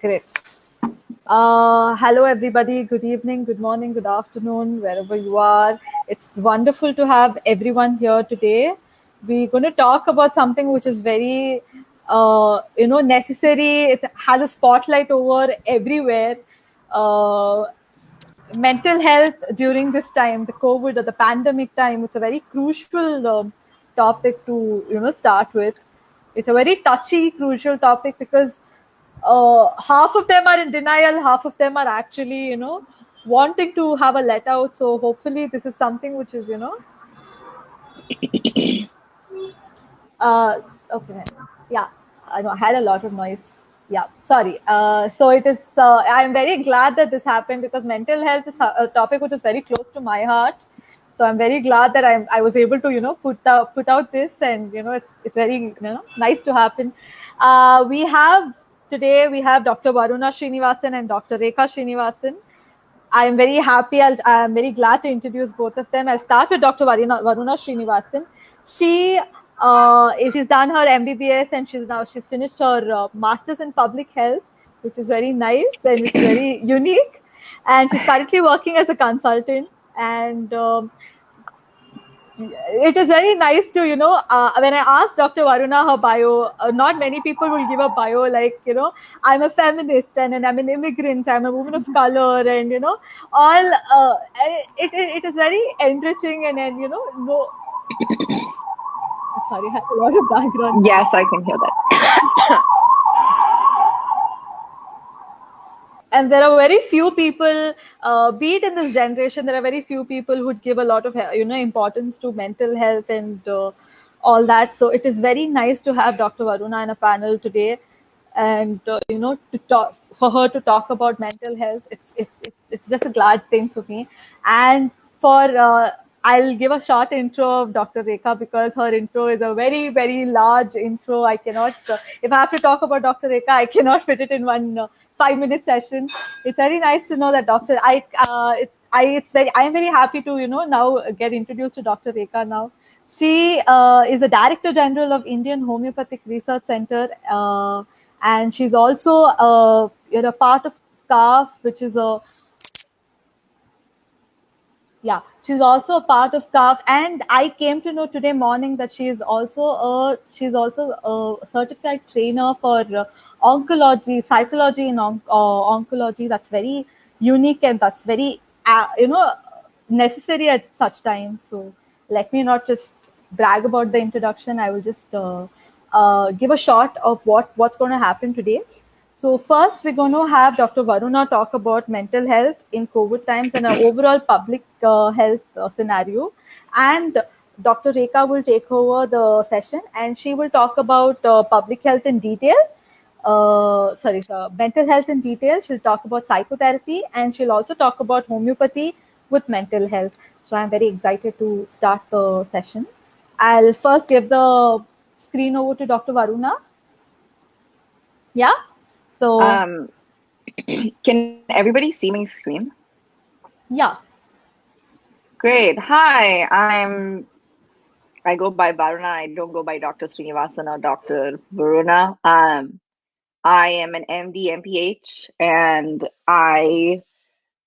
Great. Hello, everybody. Good evening, good morning, good afternoon, wherever you are. It's wonderful to have everyone here today. We're going to talk about something which is very, necessary. It has a spotlight over everywhere. Mental health during this time, the COVID or the pandemic time. It's a very crucial topic to start with. It's a very touchy, crucial topic because half of them are in denial, half of them are actually wanting to have a let out. So hopefully this is something which is uh, okay, yeah, I know I had a lot of noise. Yeah, sorry. So it is. I'm very glad that this happened because mental health is a topic which is very close to my heart. So I'm very glad that I was able to put out this, and it's very nice to happen. We have Dr. Varuna Srinivasan and Dr. Rheka Srinivasan. I'm very happy. I'm very glad to introduce both of them. I'll start with Dr. Varuna Srinivasan. She's done her MBBS and she's finished her Masters in Public Health, which is very nice and which is very unique. And she's currently working as a consultant. And it is very nice to, when I asked Dr. Varuna her bio, not many people will give a bio like, I'm a feminist and I'm an immigrant, I'm a woman of color, and, all, it is very enriching and no. Sorry, I have a lot of background. Yes, I can hear that. And there are very few people, be it in this generation, there are very few people who'd give a lot of importance to mental health and all that. So it is very nice to have Dr. Varuna in a panel today, and to talk for her to talk about mental health. It's just a glad thing for me, and for I'll give a short intro of Dr. Rheka because her intro is a very, very large intro. I cannot, if I have to talk about Dr. Rheka, I cannot fit it in one 5-minute session. It's very nice to know that I am very happy to now get introduced to Dr. Rheka now. She is the Director General of Indian Homeopathic Research Center, and she's also part of SCARF, which is a she's also a part of SCARF, and I came to know today morning that she's also a certified trainer for oncology, psychology in oncology. That's very unique and that's very necessary at such times. So let me not just brag about the introduction. I will just give a shot of what's going to happen today. So first, we're going to have Dr. Varuna talk about mental health in COVID times and an overall public health scenario. And Dr. Rheka will take over the session and she will talk about public health in detail. Mental health in detail. She'll talk about psychotherapy and she'll also talk about homeopathy with mental health. So I'm very excited to start the session. I'll first give the screen over to Dr. Varuna. Yeah. So, can everybody see my screen? Yeah. Great. Hi, I go by Varuna. I don't go by Dr. Srinivasan or Dr. Varuna. I am an MD, MPH, and I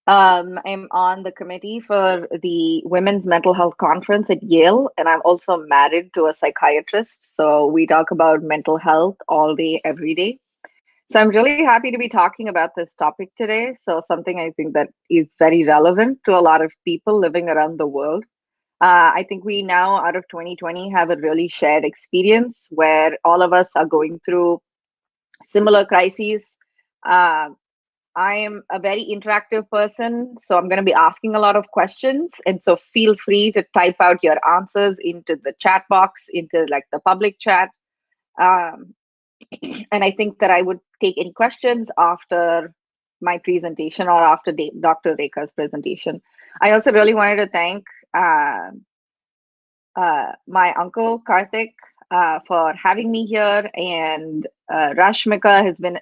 am on the committee for the Women's Mental Health Conference at Yale, and I'm also married to a psychiatrist. So we talk about mental health all day, every day. So I'm really happy to be talking about this topic today. So something I think that is very relevant to a lot of people living around the world. I think we now, out of 2020, have a really shared experience where all of us are going through similar crises. I am a very interactive person, so I'm going to be asking a lot of questions. And so feel free to type out your answers into the chat box, into like the public chat. And I think that I would take any questions after my presentation or after Dr. Rheka's presentation. I also really wanted to thank my uncle Karthik for having me here, and Rashmika has been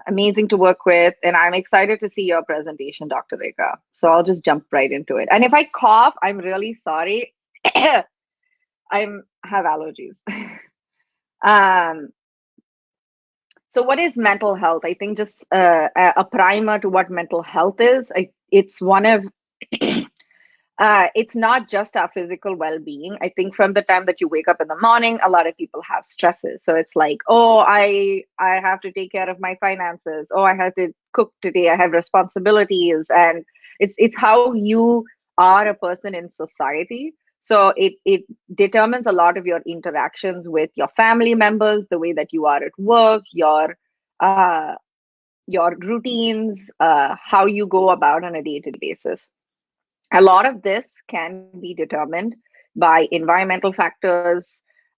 amazing to work with, and I'm excited to see your presentation, Dr. Rheka. So I'll just jump right into it. And if I cough, I'm really sorry. I have allergies. So, what is mental health? I think just a primer to what mental health is. It's one of it's not just our physical well-being. I think from the time that you wake up in the morning, a lot of people have stresses. So it's like, oh, I have to take care of my finances. Oh, I have to cook today. I have responsibilities, and it's how you are a person in society. So it determines a lot of your interactions with your family members, the way that you are at work, uh, your routines, how you go about on a day-to-day basis. A lot of this can be determined by environmental factors.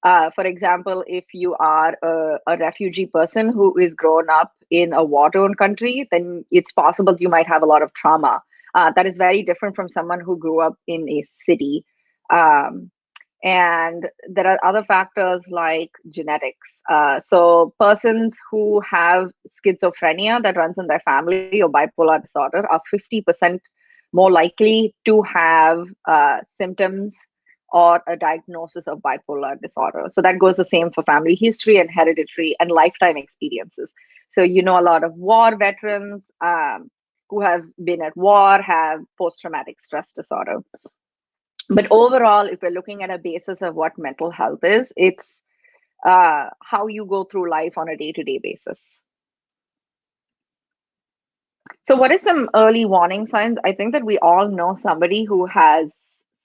For example, if you are a refugee person who is grown up in a war-torn country, then it's possible you might have a lot of trauma. That is very different from someone who grew up in a city. Um, and there are other factors like genetics. So, persons who have schizophrenia that runs in their family or bipolar disorder are 50% more likely to have symptoms or a diagnosis of bipolar disorder. So, that goes the same for family history and hereditary and lifetime experiences. So, a lot of war veterans who have been at war have post traumatic stress disorder. But overall, if we're looking at a basis of what mental health is, it's how you go through life on a day-to-day basis. So, what are some early warning signs? I think that we all know somebody who has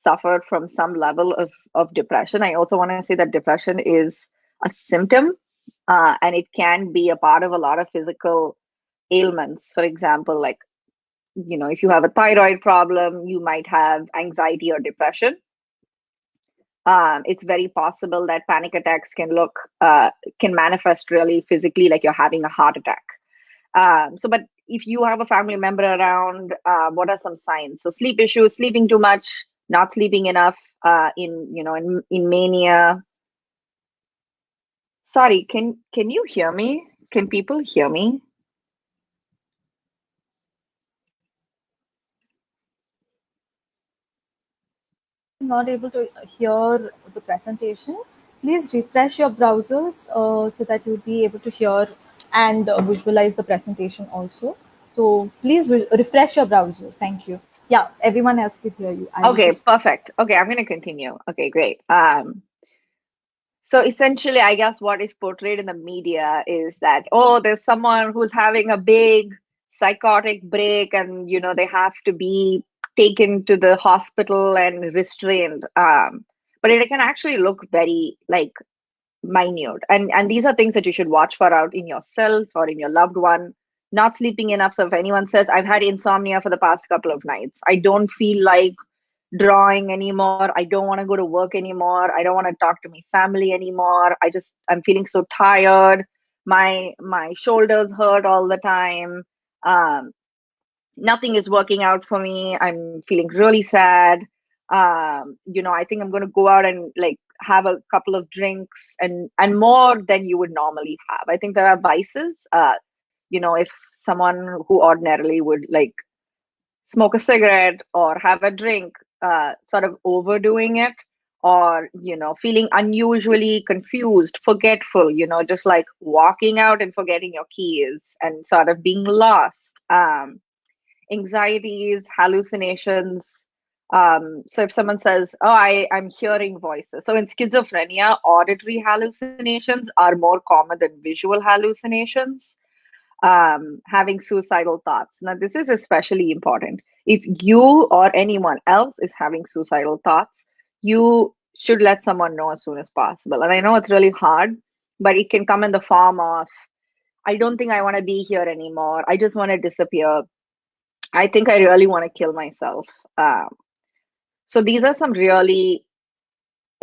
suffered from some level of depression. I also want to say that depression is a symptom, and it can be a part of a lot of physical ailments. For example, like, if you have a thyroid problem, you might have anxiety or depression. It's very possible that panic attacks can manifest really physically, like you're having a heart attack. But if you have a family member around, what are some signs? So sleep issues, sleeping too much, not sleeping enough, in mania. Sorry, can you hear me? Can people hear me? Not able to hear the presentation, please refresh your browsers so that you'll be able to hear and visualize the presentation also. So please refresh your browsers. Thank you. Yeah, everyone else can hear you. I will Okay, just. perfect. Okay, I'm going to continue. Okay, great. So essentially, I guess what is portrayed in the media is that, oh, there's someone who's having a big psychotic break and, they have to be taken to the hospital and restrained. But it can actually look very like minute. And these are things that you should watch for out in yourself or in your loved one. Not sleeping enough. So if anyone says, I've had insomnia for the past couple of nights, I don't feel like drawing anymore. I don't want to go to work anymore. I don't want to talk to my family anymore. I'm feeling so tired. My shoulders hurt all the time. Um, Nothing is working out for me. I'm feeling really sad. I think I'm going to go out and like have a couple of drinks and more than you would normally have. I think there are vices. If someone who ordinarily would like smoke a cigarette or have a drink, sort of overdoing it, or feeling unusually confused, forgetful, just like walking out and forgetting your keys and sort of being lost. Anxieties, hallucinations. So if someone says, "Oh, I'm hearing voices," so in schizophrenia, auditory hallucinations are more common than visual hallucinations. Having suicidal thoughts. Now, this is especially important. If you or anyone else is having suicidal thoughts, you should let someone know as soon as possible. And I know it's really hard, but it can come in the form of, I don't think I want to be here anymore. I just want to disappear. I think I really want to kill myself. Um, so these are some really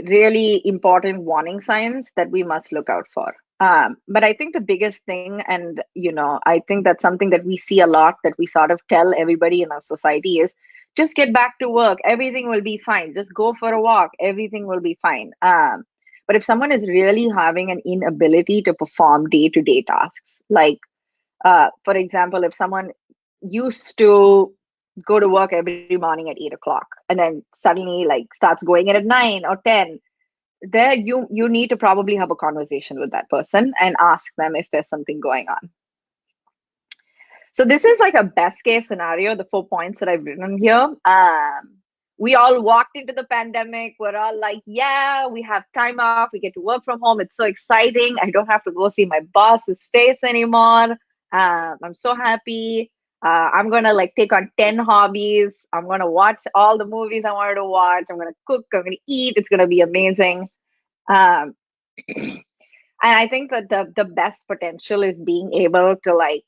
really important warning signs that we must look out for. But I think the biggest thing, and I think that's something that we see a lot, that we sort of tell everybody in our society is just get back to work. Everything will be fine. Just go for a walk. Everything will be fine. But if someone is really having an inability to perform day-to-day tasks, like for example, if someone used to go to work every morning at 8 o'clock and then suddenly like starts going in at 9 or 10, there you need to probably have a conversation with that person and ask them if there's something going on. So this is like a best case scenario, the 4 points that I've written here. We all walked into the pandemic. We're all like, yeah, we have time off. We get to work from home. It's so exciting. I don't have to go see my boss's face anymore. I'm so happy. I'm gonna like take on 10 hobbies. I'm gonna watch all the movies I wanted to watch. I'm gonna cook. I'm gonna eat. It's gonna be amazing. Um, and I think that the best potential is being able to like,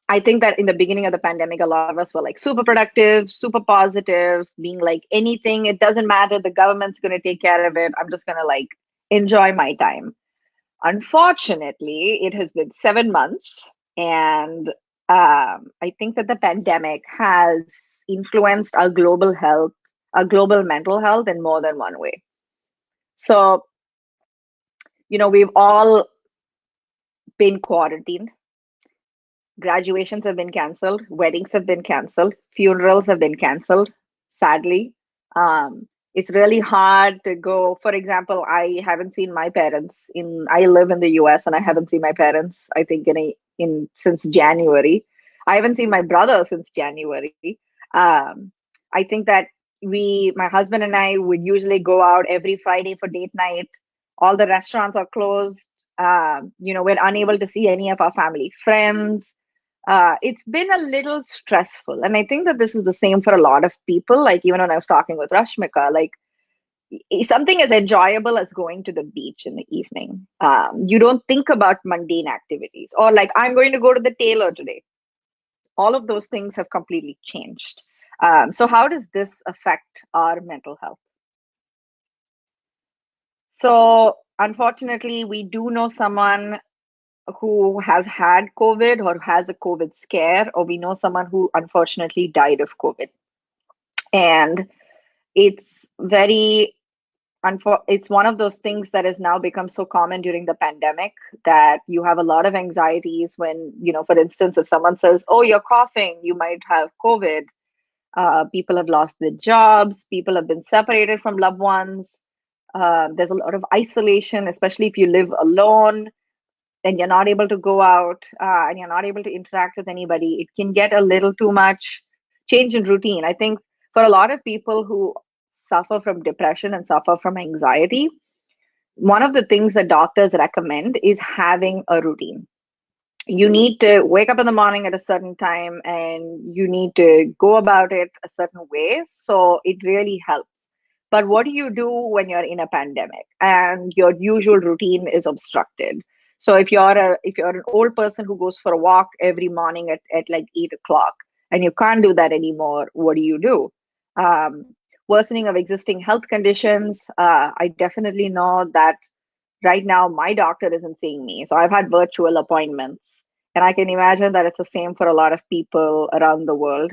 I think that in the beginning of the pandemic, a lot of us were like super productive, super positive, being like anything, it doesn't matter. The government's going to take care of it. I'm just going to like enjoy my time. Unfortunately, it has been 7 months, and I think that the pandemic has influenced our global health, our global mental health in more than one way. So, we've all been quarantined. Graduations have been canceled, weddings have been canceled, funerals have been canceled, sadly. It's really hard to go. For example, I haven't seen my parents I live in the US and I haven't seen my parents, I think, since January. I haven't seen my brother since January. I think that my husband and I would usually go out every Friday for date night. All the restaurants are closed. We're unable to see any of our family friends. It's been a little stressful. And I think that this is the same for a lot of people. Like, even when I was talking with Rashmika, like, something as enjoyable as going to the beach in the evening. You don't think about mundane activities or like, I'm going to go to the tailor today. All of those things have completely changed. So, how does this affect our mental health? So, unfortunately, we do know someone who has had COVID or has a COVID scare, or we know someone who unfortunately died of COVID. And it's it's one of those things that has now become so common during the pandemic that you have a lot of anxieties when, for instance, if someone says, oh, you're coughing, you might have COVID. People have lost their jobs, people have been separated from loved ones. There's a lot of isolation, especially if you live alone and you're not able to go out and you're not able to interact with anybody. It can get a little too much change in routine. I think for a lot of people who suffer from depression and suffer from anxiety, one of the things that doctors recommend is having a routine. You need to wake up in the morning at a certain time and you need to go about it a certain way. So it really helps. But what do you do when you're in a pandemic and your usual routine is obstructed? So if you're an old person who goes for a walk every morning at like 8 o'clock and you can't do that anymore, what do you do? Worsening of existing health conditions. I definitely know that right now my doctor isn't seeing me. So I've had virtual appointments. And I can imagine that it's the same for a lot of people around the world.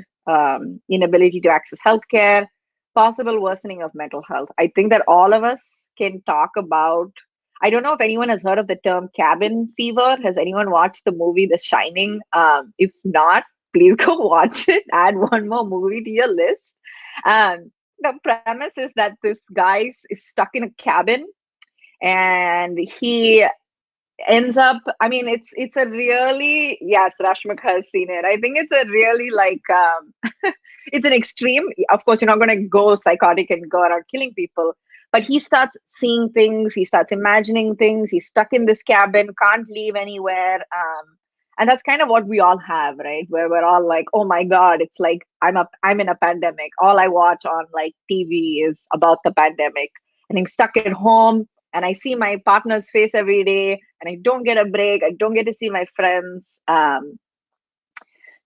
Inability to access healthcare, possible worsening of mental health. I think that all of us can talk about. I don't know if anyone has heard of the term cabin fever. Has anyone watched the movie The Shining? If not, please go watch it. Add one more movie to your list. The premise is that this guy is stuck in a cabin and he ends up, I mean, it's a really, yes, Rashmik has seen it. I think it's a really like it's an extreme. Of course, you're not going to go psychotic and go around killing people, but he starts seeing things, he starts imagining things, he's stuck in this cabin, can't leave anywhere. And that's kind of what we all have, right? Where we're all like, oh my God, it's like I'm in a pandemic. All I watch on like TV is about the pandemic. And I'm stuck at home and I see my partner's face every day and I don't get a break. I don't get to see my friends.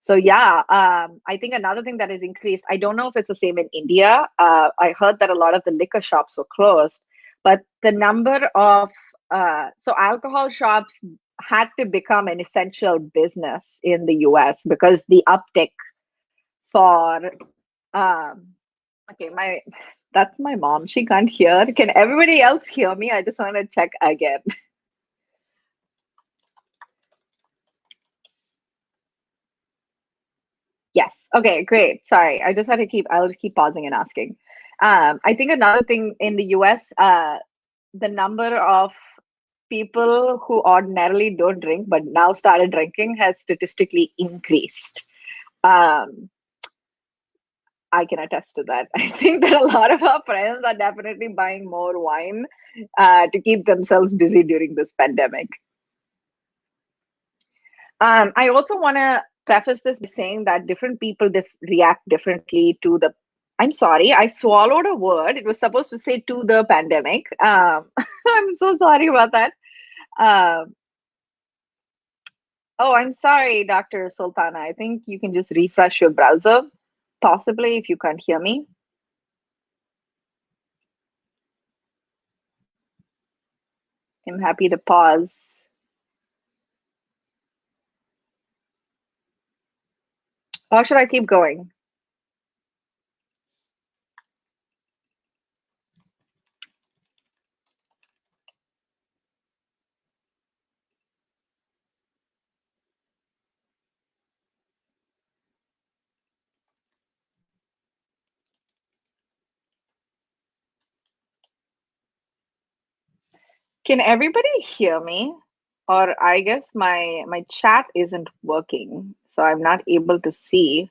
So yeah, I think another thing that has increased, I don't know if it's the same in India. I heard that a lot of the liquor shops were closed, but the number of so alcohol shops had to become an essential business in the US because the uptick for okay, my that's my mom. She can't hear. Can everybody else hear me? I just want to check again. Yes. Okay, great. Sorry. I'll keep pausing and asking. I think another thing in the US, the number of people who ordinarily don't drink but now started drinking has statistically increased. Um, I can attest to that. I think that a lot of our friends are definitely buying more wine to keep themselves busy during this pandemic. I also want to preface this by saying that different people react differently to the. I'm sorry, I swallowed a word. It was supposed to say to the pandemic. I'm so sorry about that. Um, oh, I'm sorry, Dr. Sultana. I think you can just refresh your browser, possibly if you can't hear me. I'm happy to pause. Or should I keep going? Can everybody hear me? Or I guess my chat isn't working, so I'm not able to see.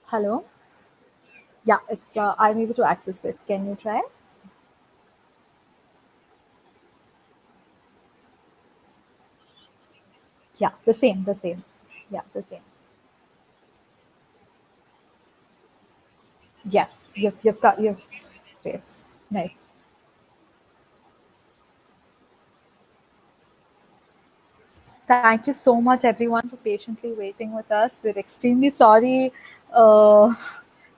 Hello. Yeah, it's I'm able to access it. Can you try? Yeah, the same, the same. Yeah, the same. Yes, you've got you've great. Nice. Thank you so much, everyone, for patiently waiting with us. We're extremely sorry. Uh,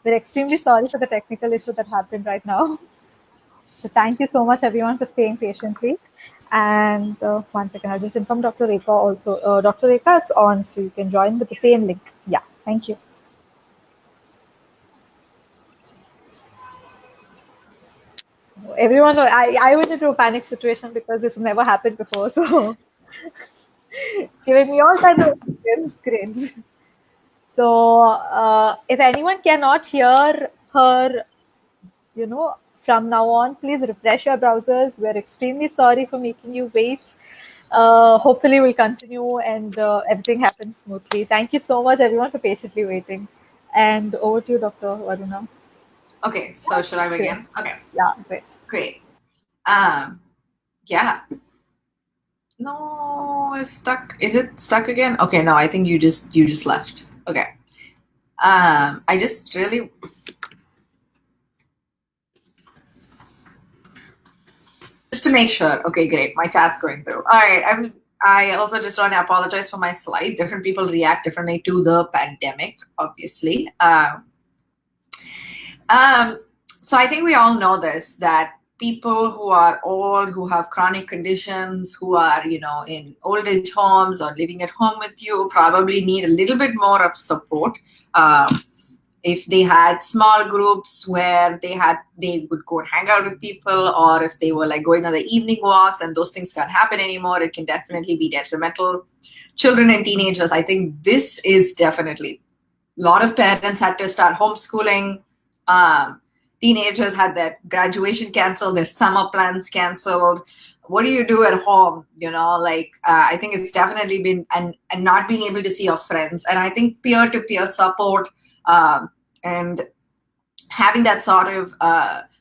we're extremely sorry for the technical issue that happened right now. So thank you so much, everyone, for staying patiently. And one second, I'll just inform Dr. Reka also. Dr. Reka, it's on, so you can join with the same link. Yeah, thank you. So everyone, I went into a panic situation because this never happened before. So giving me all kinds of cringe. So if anyone cannot hear her, you know, from now on, please refresh your browsers. We're extremely sorry for making you wait. Hopefully, we'll continue and everything happens smoothly. Thank you so much, everyone, for patiently waiting. And over to you, Dr. Varuna. Okay, so should I Great. begin? Okay, Yeah, great. great. Yeah. No, it's stuck. Is it stuck again? Okay, no, I think you just left. Okay. I just really just to make sure. Okay, great. My chat's going through. All right. I also just want to apologize for my slide. Different people react differently to the pandemic, obviously. Um, so I think we all know this, that people who are old, who have chronic conditions, who are, in old age homes or living at home with you, probably need a little bit more of support. Um, if they had small groups where they would go and hang out with people, or if they were like going on the evening walks and those things can't happen anymore, it can definitely be detrimental. Children and teenagers, I think this is definitely a lot of parents had to start homeschooling. Um, Teenagers had their graduation canceled, their summer plans canceled. What do you do at home? I think it's definitely been, and not being able to see your friends. And I think peer to peer support, and having that sort of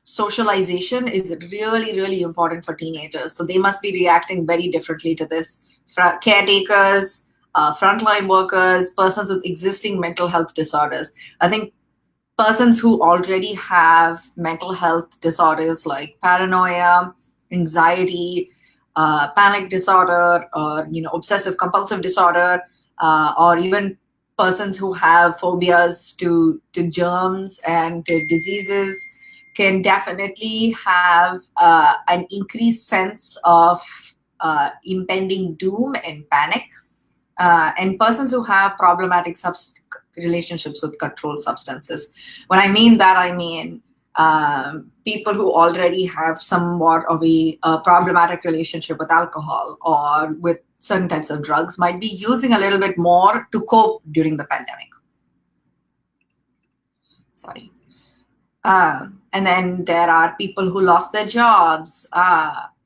socialization is really, really important for teenagers. So they must be reacting very differently to this. Caretakers, frontline workers, persons with existing mental health disorders. I think persons who already have mental health disorders like paranoia, anxiety, panic disorder, or obsessive compulsive disorder, or even persons who have phobias to germs and to diseases can definitely have an increased sense of impending doom and panic. And persons who have problematic relationships with controlled substances. When I mean that, I mean people who already have somewhat of a problematic relationship with alcohol or with certain types of drugs might be using a little bit more to cope during the pandemic. Sorry. And then there are people who lost their jobs.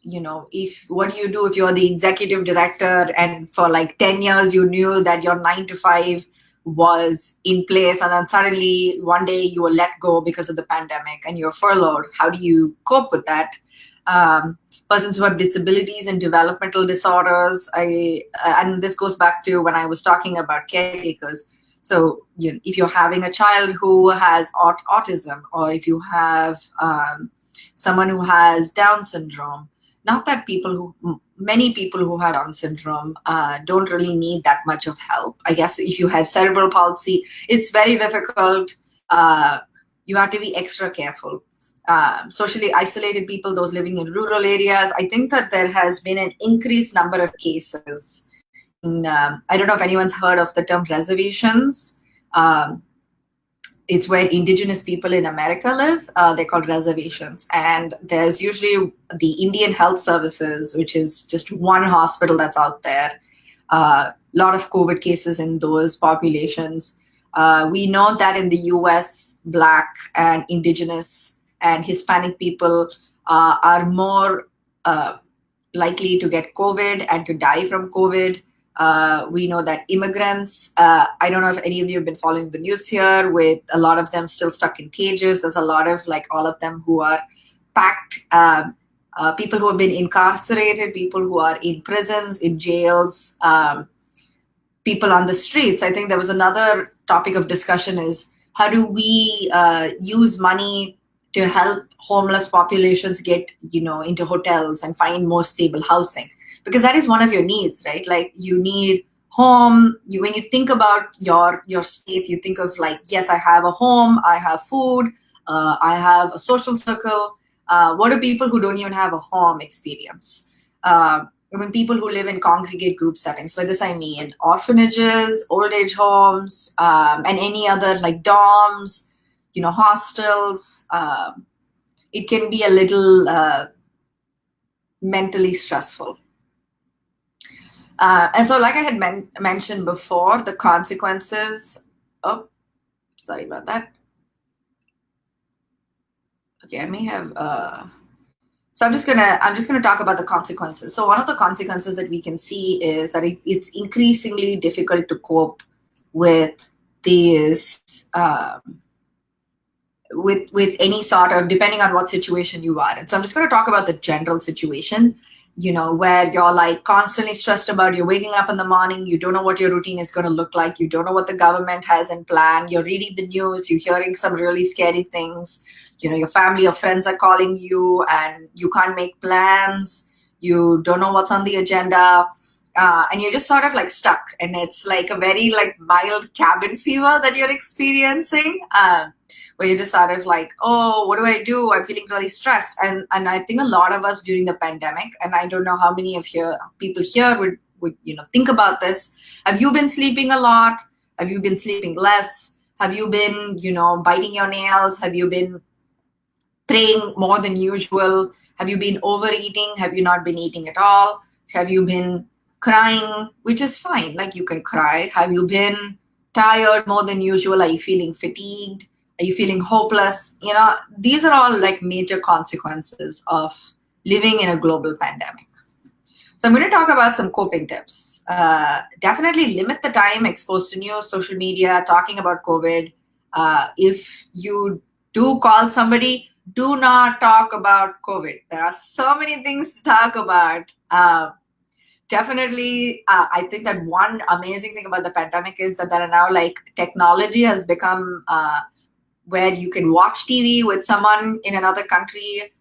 If what do you do if you're the executive director and for like 10 years you knew that your 9 to 5 was in place, and then suddenly one day you were let go because of the pandemic and you're furloughed? How do you cope with that? Persons who have disabilities and developmental disorders. And this goes back to when I was talking about caretakers. So if you're having a child who has autism, or if you have someone who has Down syndrome, not that many people who have Down syndrome don't really need that much of help. I guess if you have cerebral palsy, it's very difficult. You have to be extra careful. Socially isolated people, those living in rural areas, I think that there has been an increased number of cases. I don't know if anyone's heard of the term reservations. It's where indigenous people in America live. They're called reservations. And there's usually the Indian Health Services, which is just one hospital that's out there. A lot of COVID cases in those populations. We know that in the US, Black and indigenous and Hispanic people are more likely to get COVID and to die from COVID. We know that immigrants, I don't know if any of you have been following the news here, with a lot of them still stuck in cages. There's a lot of, like, all of them who are packed, people who have been incarcerated, people who are in prisons, in jails, people on the streets. I think there was another topic of discussion is, how do we use money to help homeless populations get, into hotels and find more stable housing? Because that is one of your needs, right? Like, you need home. When you think about your state, you think of, like, yes, I have a home, I have food, I have a social circle. What do people who don't even have a home experience? When people who live in congregate group settings, by this I mean orphanages, old age homes, and any other, like, dorms, hostels, it can be a little mentally stressful. And so, like I had mentioned before, the consequences. Oh, sorry about that. Okay, I may have. So I'm just gonna talk about the consequences. So one of the consequences that we can see is that it's increasingly difficult to cope with these. With any sort of, depending on what situation you are in. So I'm just going to talk about the general situation, where you're, like, constantly stressed about, you're waking up in the morning, you don't know what your routine is going to look like, you don't know what the government has in plan, you're reading the news, you're hearing some really scary things, your family or friends are calling you and you can't make plans, you don't know what's on the agenda. And you're just sort of, like, stuck, and it's like a very, like, mild cabin fever that you're experiencing, where you're just sort of like, oh, what do I do? I'm feeling really stressed. And I think a lot of us during the pandemic, and I don't know how many of people here would think about this. Have you been sleeping a lot? Have you been sleeping less? Have you been, biting your nails? Have you been praying more than usual? Have you been overeating? Have you not been eating at all? Have you been crying, which is fine, like, you can cry. Have you been tired more than usual? Are you feeling fatigued? Are you feeling hopeless? These are all, like, major consequences of living in a global pandemic. So I'm going to talk about some coping tips. Definitely limit the time exposed to news, social media, talking about COVID. If you do call somebody, do not talk about COVID. There are so many things to talk about. Definitely, I think that one amazing thing about the pandemic is that there are now, like, technology has become where you can watch TV with someone in another country.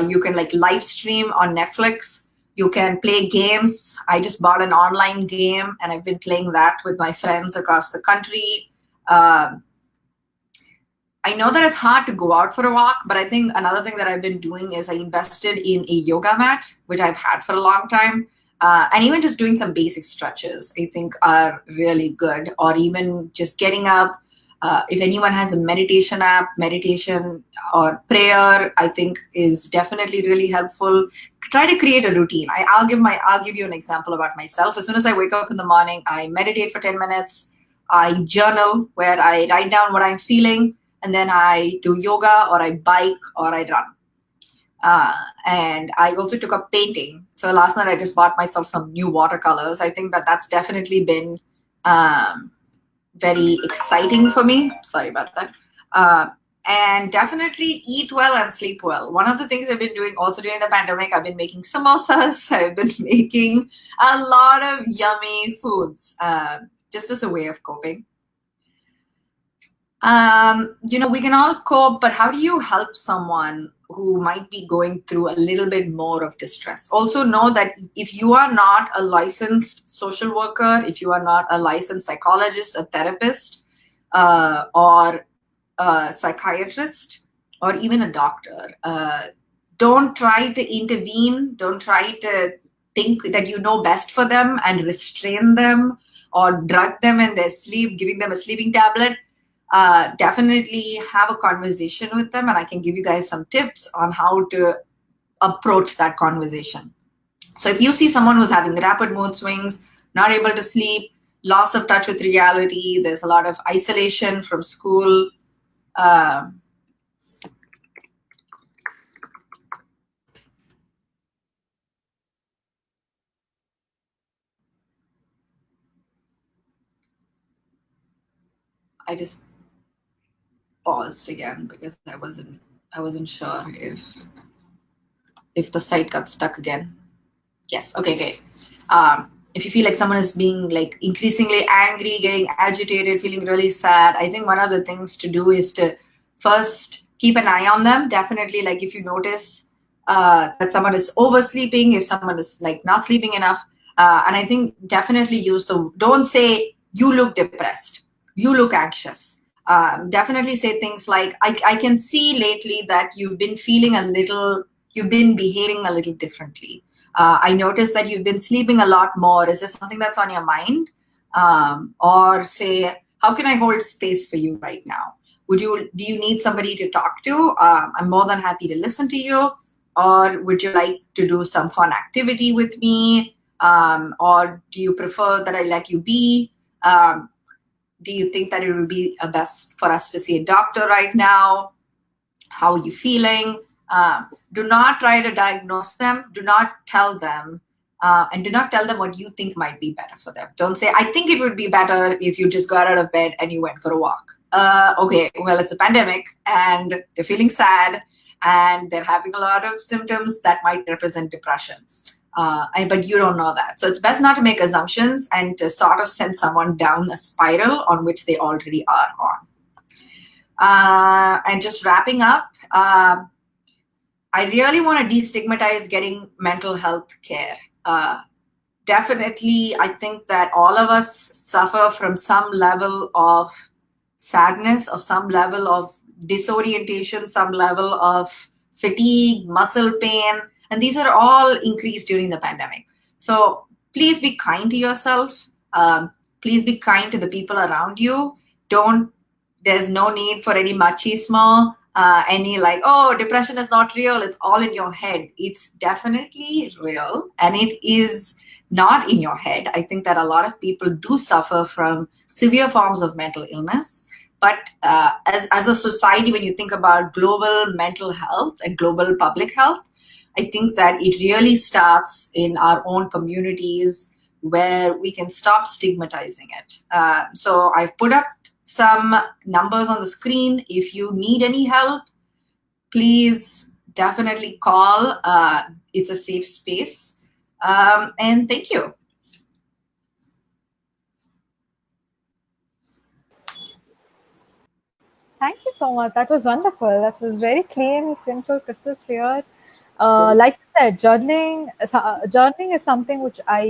You can, like, live stream on Netflix. You can play games. I just bought an online game and I've been playing that with my friends across the country. I know that it's hard to go out for a walk, but I think another thing that I've been doing is I invested in a yoga mat, which I've had for a long time. And even just doing some basic stretches, I think, are really good. Or even just getting up. If anyone has a meditation app, meditation or prayer, I think is definitely really helpful. Try to create a routine. I'll give you an example about myself. As soon as I wake up in the morning, I meditate for 10 minutes. I journal, where I write down what I'm feeling. And then I do yoga, or I bike, or I run. And I also took up painting. So last night I just bought myself some new watercolors. I think that that's definitely been very exciting for me. Sorry about that. And definitely eat well and sleep well. One of the things I've been doing also during the pandemic, I've been making samosas. I've been making a lot of yummy foods, just as a way of coping. We can all cope, but how do you help someone who might be going through a little bit more of distress? Also know that if you are not a licensed social worker, if you are not a licensed psychologist, a therapist, or a psychiatrist, or even a doctor, don't try to intervene. Don't try to think that you know best for them and restrain them or drug them in their sleep, giving them a sleeping tablet. Definitely have a conversation with them, and I can give you guys some tips on how to approach that conversation. So if you see someone who's having rapid mood swings, not able to sleep, loss of touch with reality, there's a lot of isolation from school, I just paused again because I wasn't sure if the site got stuck again. Yes. Okay. Great. If you feel like someone is being like increasingly angry, getting agitated, feeling really sad, I think one of the things to do is to first keep an eye on them. Definitely, like if you notice that someone is oversleeping, if someone is like not sleeping enough, and I think definitely don't say you look depressed, you look anxious. Definitely say things like, I can see lately that you've been behaving a little differently. I noticed that you've been sleeping a lot more. Is there something that's on your mind? Or say, how can I hold space for you right now? Do you need somebody to talk to? I'm more than happy to listen to you. Or would you like to do some fun activity with me? Or do you prefer that I let you be? Do you think that it would be best for us to see a doctor right now? How are you feeling? Do not try to diagnose them. Do not tell them. And do not tell them what you think might be better for them. Don't say, I think it would be better if you just got out of bed and you went for a walk. Okay, well, it's a pandemic and they're feeling sad and they're having a lot of symptoms that might represent depression. But you don't know that. So it's best not to make assumptions and to sort of send someone down a spiral on which they already are on. And just wrapping up, I really want to destigmatize getting mental health care. Definitely, I think that all of us suffer from some level of sadness, of some level of disorientation, some level of fatigue, muscle pain, and these are all increased during the pandemic. So please be kind to yourself. Please be kind to the people around you. There's no need for any machismo, any like, oh, depression is not real, it's all in your head. It's definitely real, and it is not in your head. I think that a lot of people do suffer from severe forms of mental illness. But as a society, when you think about global mental health and global public health, I think that it really starts in our own communities where we can stop stigmatizing it. So I've put up some numbers on the screen. If you need any help, please definitely call. It's a safe space. And thank you. Thank you so much. That was wonderful. That was very clean, simple, crystal clear. Like you said, journaling is something which uh,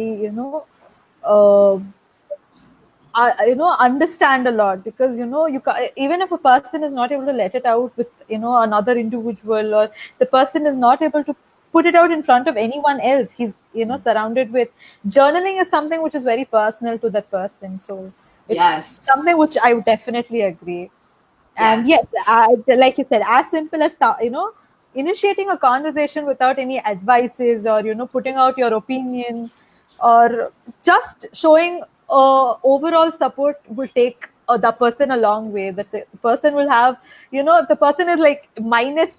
understand a lot, because even if a person is not able to let it out with another individual, or the person is not able to put it out in front of anyone else, he's surrounded with. Journaling is something which is very personal to that person, so it's Yes. something which I would definitely agree. And yes, like you said, as simple as initiating a conversation without any advices, or putting out your opinion, or just showing overall support will take the person a long way. That the person will have, if the person is like minus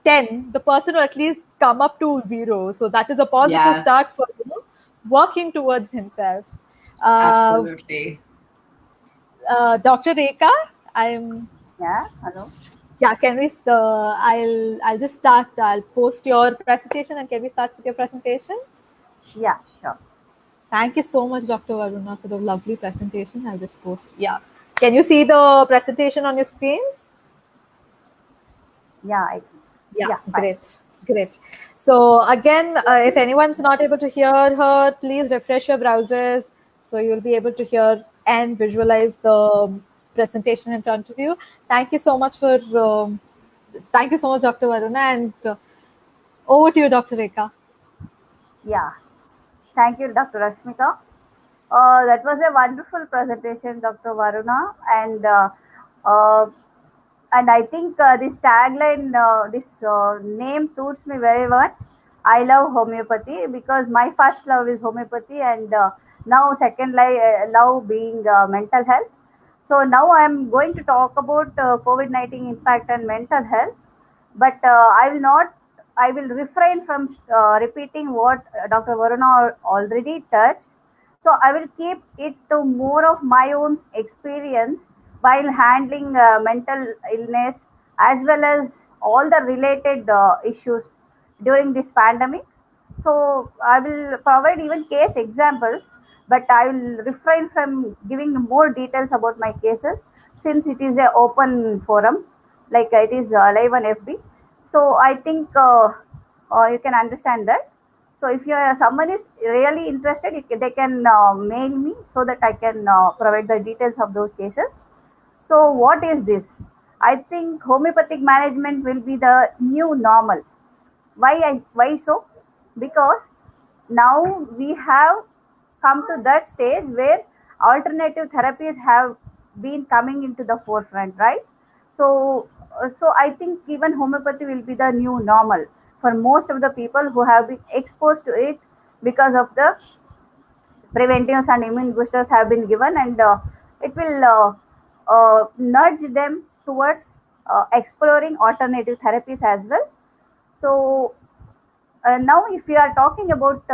10, the person will at least come up to 0. So that is a positive start for working towards himself. Absolutely. Dr. Rheka, Yeah, hello. Yeah, can we? I'll just start. I'll post your presentation, and can we start with your presentation? Yeah, sure. Thank you so much, Dr. Varuna, for the lovely presentation. I'll just post. Yeah, can you see the presentation on your screens? Yeah, great. So again, if anyone's not able to hear her, please refresh your browsers so you'll be able to hear and visualize the presentation in front of you. Thank you so much, Dr. Varuna, and over to you, Dr. Rheka. Yeah, thank you, Dr. Rashmika. That was a wonderful presentation, Dr. Varuna, and I think this tagline, this name suits me very much. I love homeopathy because my first love is homeopathy, and now second love being mental health. So now I am going to talk about COVID-19 impact on mental health, but I will not. I will refrain from repeating what Dr. Varuna already touched. So I will keep it to more of my own experience while handling mental illness as well as all the related issues during this pandemic. So I will provide even case examples, but I will refrain from giving more details about my cases since it is a open forum, like it is live on FB. So I think you can understand that. So if you are someone is really interested, they can mail me so that I can provide the details of those cases. So what is this? I think homeopathic management will be the new normal. Why so? Because now we have come to that stage where alternative therapies have been coming into the forefront, right? So I think even homeopathy will be the new normal for most of the people who have been exposed to it because of the preventives and immune boosters have been given, and it will nudge them towards exploring alternative therapies as well. So now if we are talking about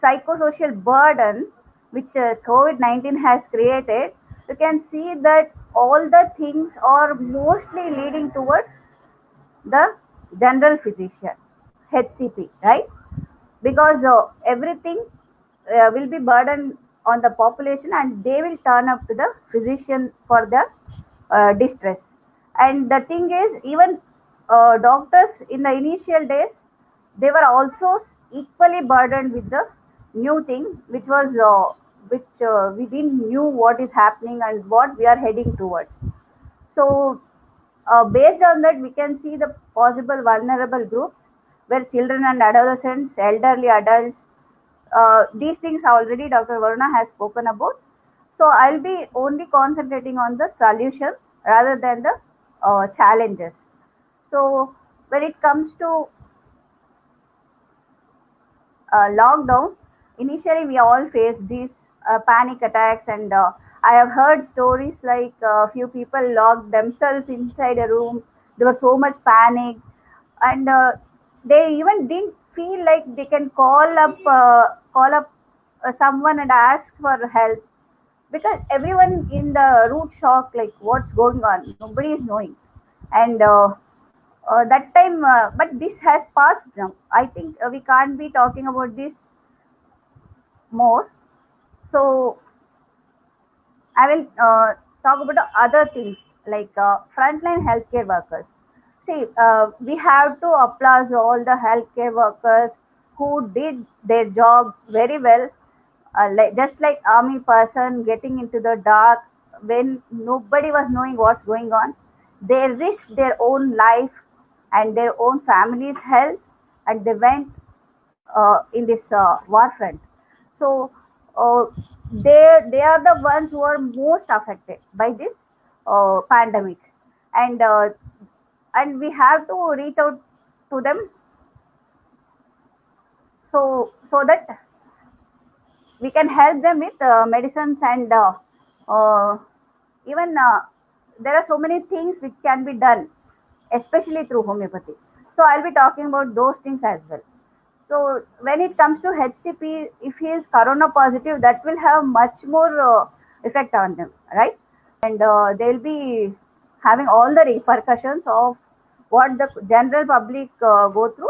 psychosocial burden which COVID-19 has created, you can see that all the things are mostly leading towards the general physician, HCP, right? Because everything will be burdened on the population and they will turn up to the physician for the distress. And the thing is, even doctors in the initial days, they were also equally burdened with the new thing, which we didn't knew what is happening and what we are heading towards. So based on that, we can see the possible vulnerable groups where children and adolescents, elderly adults, these things already Dr. Varuna has spoken about. So I'll be only concentrating on the solutions rather than the challenges. So when it comes to lockdown, initially we all faced these panic attacks, and I have heard stories like a few people locked themselves inside a room. There was so much panic, and they even didn't feel like they can call up someone and ask for help because everyone in the root shock, like what's going on, nobody is knowing. And that time, but this has passed now. I think we can't be talking about this more. So I will talk about the other things like frontline healthcare workers. See, we have to applaud all the healthcare workers who did their job very well, like just like army person getting into the dark when nobody was knowing what's going on. They risked their own life and their own family's health, and they went in this war front. So uh, they are the ones who are most affected by this pandemic, and and we have to reach out to them so that we can help them with medicines, and uh, even there are so many things which can be done, especially through homeopathy. So I'll be talking about those things as well. So when it comes to HCP, if he is corona positive, that will have much more effect on them, right? And they'll be having all the repercussions of what the general public go through.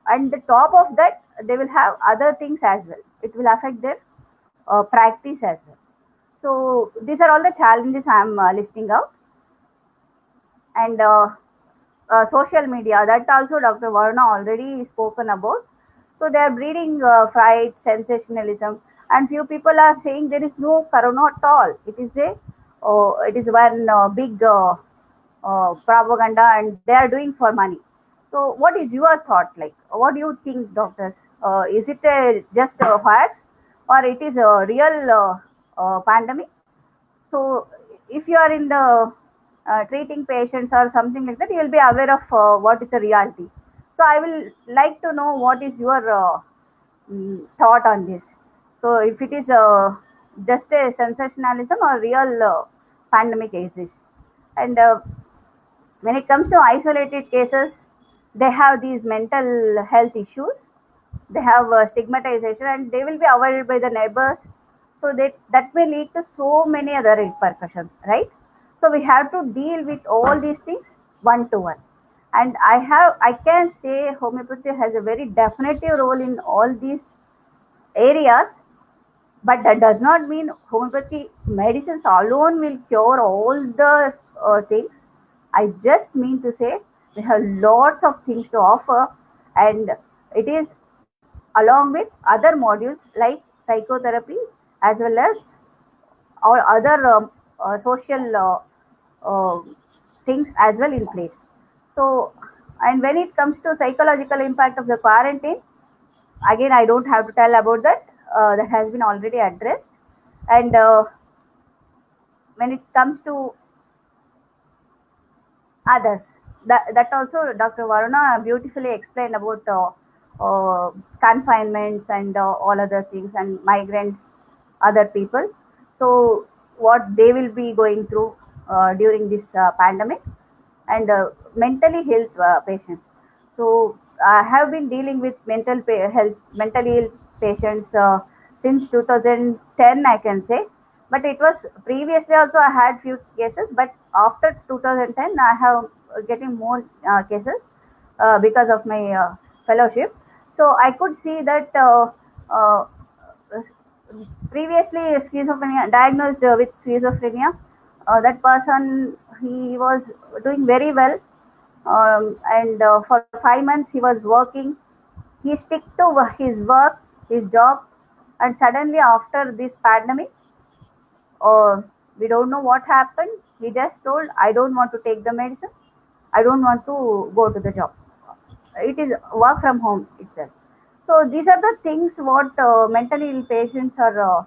And the top of that, they will have other things as well. It will affect their practice as well. So these are all the challenges I'm listing out. And social media, that also Dr. Varuna already spoken about. So they are breeding fright, sensationalism, and few people are saying there is no corona at all. It is one big propaganda, and they are doing for money. So what is your thought? Like, what do you think, doctors? Is it just a hoax, or it is a real pandemic? So if you are in the treating patients or something like that, you will be aware of what is the reality. So I will like to know what is your thought on this. So if it is just a sensationalism or real pandemic exists, and when it comes to isolated cases, they have these mental health issues. They have stigmatization, and they will be avoided by the neighbors, So that may lead to so many other repercussions, right? So we have to deal with all these things one to one. And I can say homeopathy has a very definitive role in all these areas, but that does not mean homeopathy medicines alone will cure all the things. I just mean to say we have lots of things to offer, and it is along with other modules like psychotherapy as well as or other social uh, things as well in place. So, and when it comes to psychological impact of the quarantine, again, I don't have to tell about that. That has been already addressed. And when it comes to others, that also Dr. Varuna beautifully explained about confinements and all other things and migrants, other people. So what they will be going through during this pandemic, and mentally health patients. So I have been dealing with mentally ill patients since 2010, I can say. But it was previously also I had few cases, but after 2010 I have getting more cases because of my fellowship. So I could see that uh, previously schizophrenia diagnosed with schizophrenia, that person he was doing very well, and for 5 months he was working. He stick to his work, his job, and suddenly after this pandemic, uh, we don't know what happened. He just told, I don't want to take the medicine, I don't want to go to the job. It is work from home itself. So these are the things what mentally ill patients are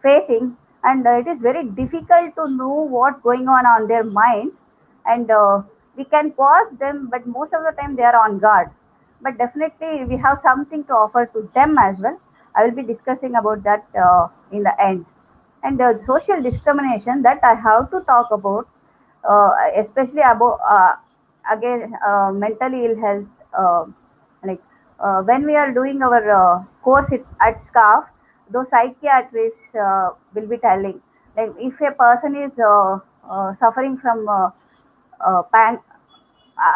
facing, and it is very difficult to know what's going on their minds. And we can pause them, but most of the time they are on guard. But definitely we have something to offer to them as well. I will be discussing about that in the end. And social discrimination that I have to talk about, especially about again mentally ill health. Like when we are doing our course at SCARF, those psychiatrists will be telling, like if a person is suffering from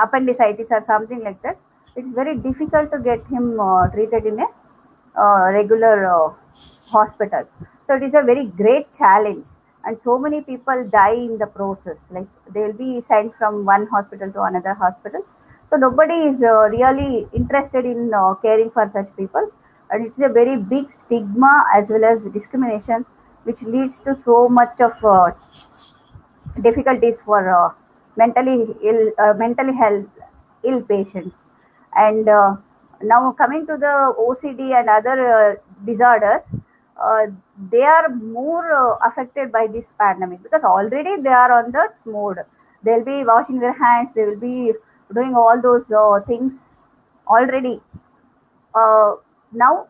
appendicitis or something like that, it's very difficult to get him treated in a regular hospital. So it is a very great challenge, and so many people die in the process. Like they will be sent from one hospital to another hospital. So nobody is really interested in caring for such people, and it's a very big stigma as well as discrimination, which leads to so much of difficulties for mentally health ill patients. And now coming to the OCD and other disorders, uh, they are more affected by this pandemic because already they are on the mode. They'll be washing their hands, they will be doing all those things already, uh, now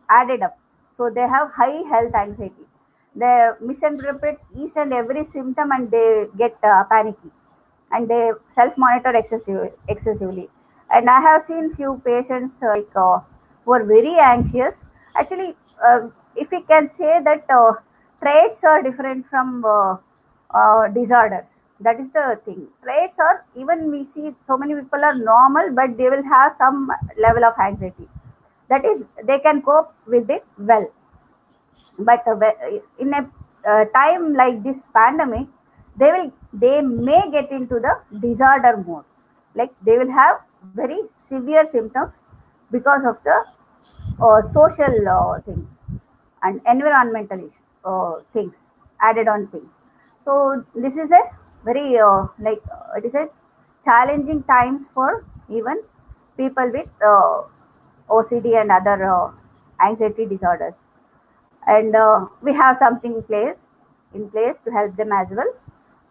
added up. So they have high health anxiety. They misinterpret each and every symptom and they get panicky, and they self-monitor excessively. And I have seen few patients who are very anxious. Actually, if we can say that traits are different from disorders. That is the thing. Traits are, even we see so many people are normal, but they will have some level of anxiety. That is, they can cope with it well. But in a time like this pandemic, they may get into the disorder mode. Like they will have very severe symptoms because of the social things and environmental things, added on things. So this is a very it is a challenging times for even people with OCD and other anxiety disorders. And we have something in place to help them as well.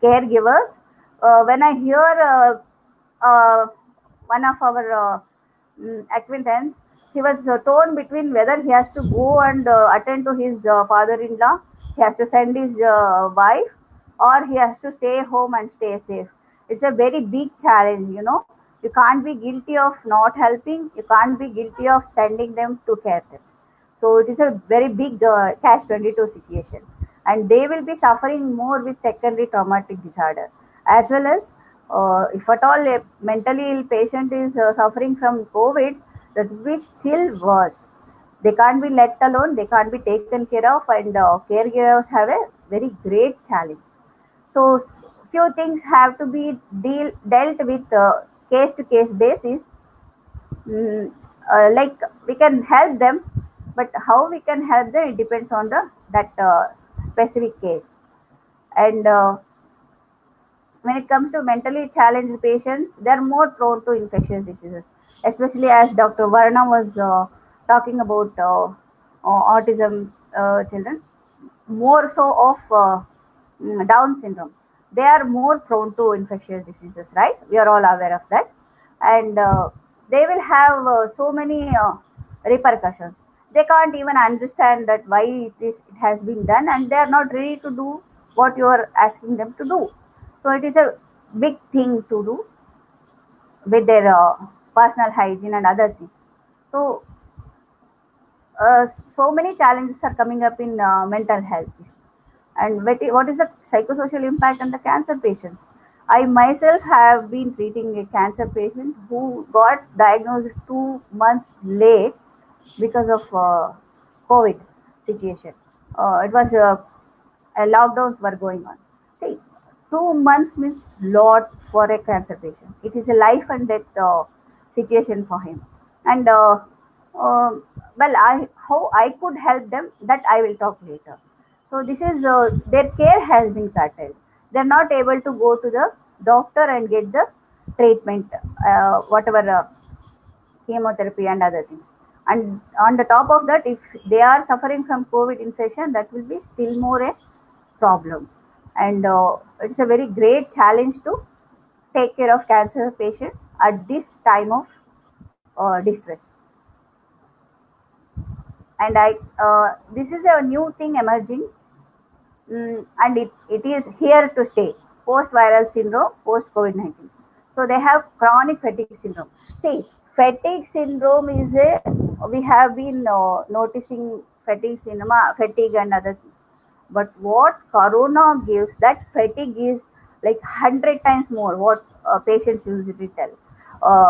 Caregivers. When I hear uh, one of our acquaintance, he was torn between whether he has to go and attend to his father-in-law, he has to send his wife, or he has to stay home and stay safe. It's a very big challenge, you know. You can't be guilty of not helping, you can't be guilty of sending them to care. So it is a very big catch-22 situation, and they will be suffering more with secondary traumatic disorder, as well as if at all a mentally ill patient is suffering from COVID, that will be still worse. They can't be let alone, they can't be taken care of, and caregivers have a very great challenge. So few things have to be dealt with case to case basis. Mm, like we can help them, but how we can help them, it depends on the that specific case. And when it comes to mentally challenged patients, they're more prone to infectious diseases, especially as Dr. Varna was talking about autism children, more so of Down syndrome. They are more prone to infectious diseases, right? We are all aware of that. And they will have so many repercussions. They can't even understand that why it has been done, and they are not ready to do what you are asking them to do. So it is a big thing to do with their personal hygiene and other things. So so many challenges are coming up in mental health. And what is the psychosocial impact on the cancer patients? I myself have been treating a cancer patient who got diagnosed 2 months late because of COVID situation. It was lockdowns were going on. See, 2 months means lot for a cancer patient. It is a life and death situation for him. And uh, well, I how I could help them, that I will talk later. So this is their care has been curtailed. They're not able to go to the doctor and get the treatment, whatever chemotherapy and other things. And on the top of that, if they are suffering from COVID infection, that will be still more a problem. And it's a very great challenge to take care of cancer patients at this time of distress. And this is a new thing emerging, and it is here to stay. Post viral syndrome, post COVID 19. So they have chronic fatigue syndrome. See, fatigue syndrome is a, we have been noticing fatigue and other things. But what corona gives, that fatigue is like 100 times more what patients usually tell.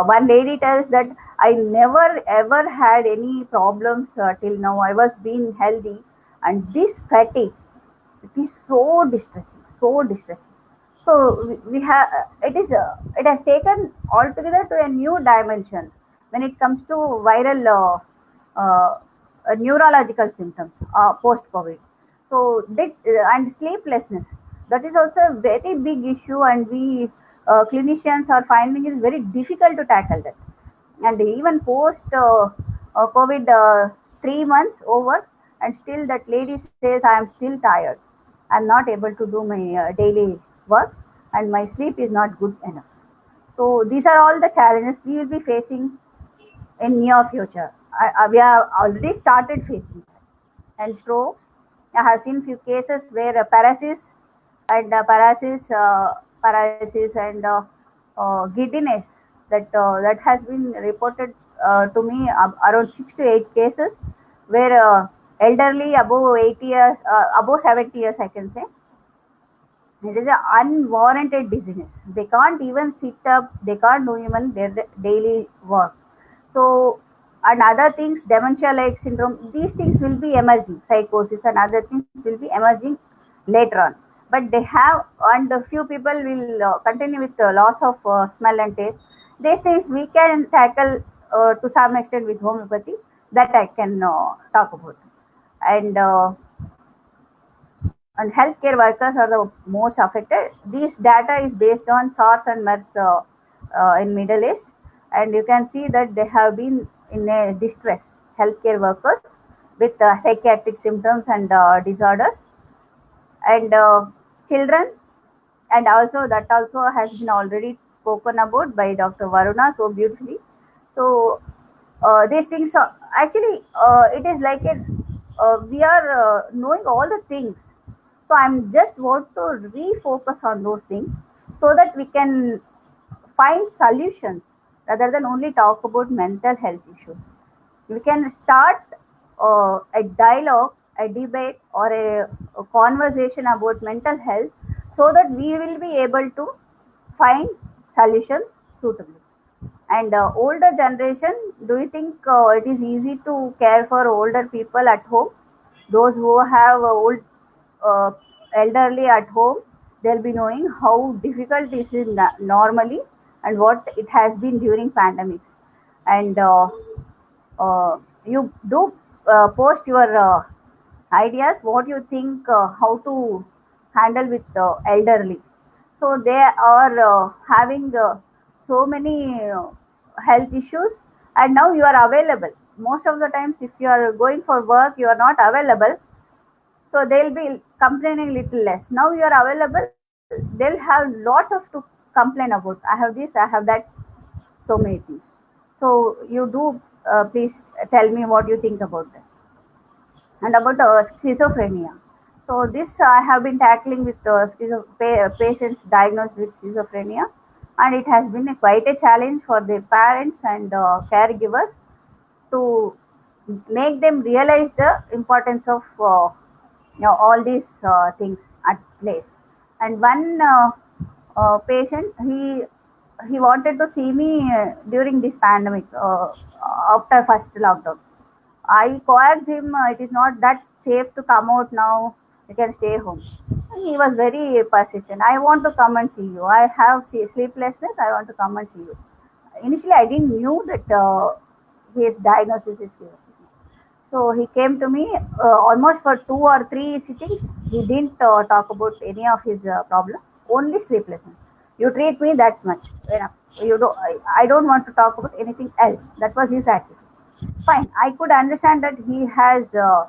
One lady tells that I never ever had any problems till now. I was being healthy, and this fatigue, it is so distressing, so distressing. So we have it has taken altogether to a new dimension when it comes to viral neurological symptoms post COVID. So and sleeplessness, that is also a very big issue, and we clinicians are finding it very difficult to tackle that. And even post COVID 3 months over, and still that lady says I am still tired. I'm not able to do my daily work, and my sleep is not good enough. So these are all the challenges we will be facing in near future. We have already started facing. And strokes, I have seen few cases where paralysis and giddiness, that has been reported to me, around 6 to 8 cases where elderly above 80 years, above 70 years, I can say, it is an unwarranted dizziness. They can't even sit up. They can't do even their daily work. So, and other things, dementia-like syndrome, these things will be emerging. Psychosis and other things will be emerging later on. But they have, and a few people will continue with the loss of smell and taste. These things we can tackle to some extent with homeopathy. That I can talk about. And healthcare workers are the most affected. This data is based on SARS and MERS in Middle East, and you can see that they have been in a distress. Healthcare workers with psychiatric symptoms and disorders, and children, and also that also has been already spoken about by Dr. Varuna so beautifully. So these things are actually it is like a we are knowing all the things. So I'm just want to refocus on those things so that we can find solutions rather than only talk about mental health issues. We can start a dialogue, a debate, or a conversation about mental health, so that we will be able to find solutions suitably. And older generation, do you think it is easy to care for older people at home? Those who have old uh, elderly at home, they'll be knowing how difficult this is normally, and what it has been during pandemics. And you do post your ideas, what you think, how to handle with elderly. So they are having so many health issues, and now you are available. Most of the times, if you are going for work, you are not available, so they'll be complaining little less. Now you are available, they'll have lots of to complain about. I have this, I have that, so many things. So you do, please tell me what you think about that. And about schizophrenia. So this I have been tackling with patients diagnosed with schizophrenia, and it has been quite a challenge for their parents and caregivers to make them realize the importance of all these things at place. And one patient, he wanted to see me during this pandemic, after first lockdown. I coaxed him, it is not that safe to come out now, you can stay home. And he was very persistent. I want to come and see you. I have sleeplessness, I want to come and see you. Initially, I didn't knew that his diagnosis is schizophrenia. So he came to me almost for 2 or 3 sittings. He didn't talk about any of his problem, only sleeplessness. You treat me that much. Enough. You do, I don't want to talk about anything else. That was his attitude. Fine, I could understand that he has the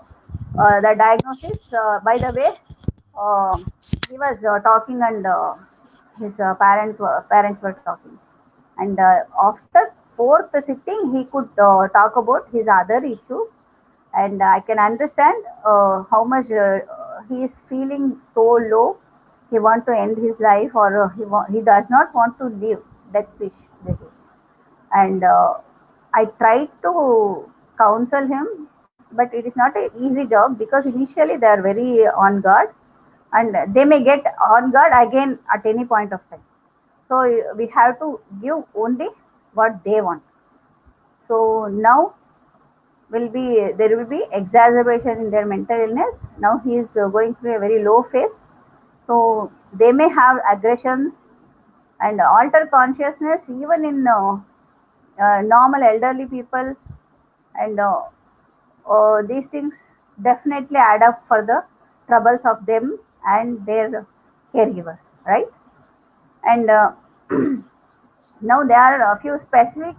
diagnosis. By the way, uh, he was talking, and his parents were talking. And after fourth sitting, he could talk about his other issue, and I can understand how much he is feeling so low. He want to end his life, or he does not want to live. Death wish, this is. And I tried to counsel him, but it is not an easy job, because initially they are very on guard, and they may get on guard again at any point of time. So we have to give only what they want. So now will be there will be exacerbation in their mental illness. Now he is going through a very low phase, so they may have aggressions and alter consciousness even in normal elderly people. And these things definitely add up for the troubles of them and their caregivers, right? And now there are a few specific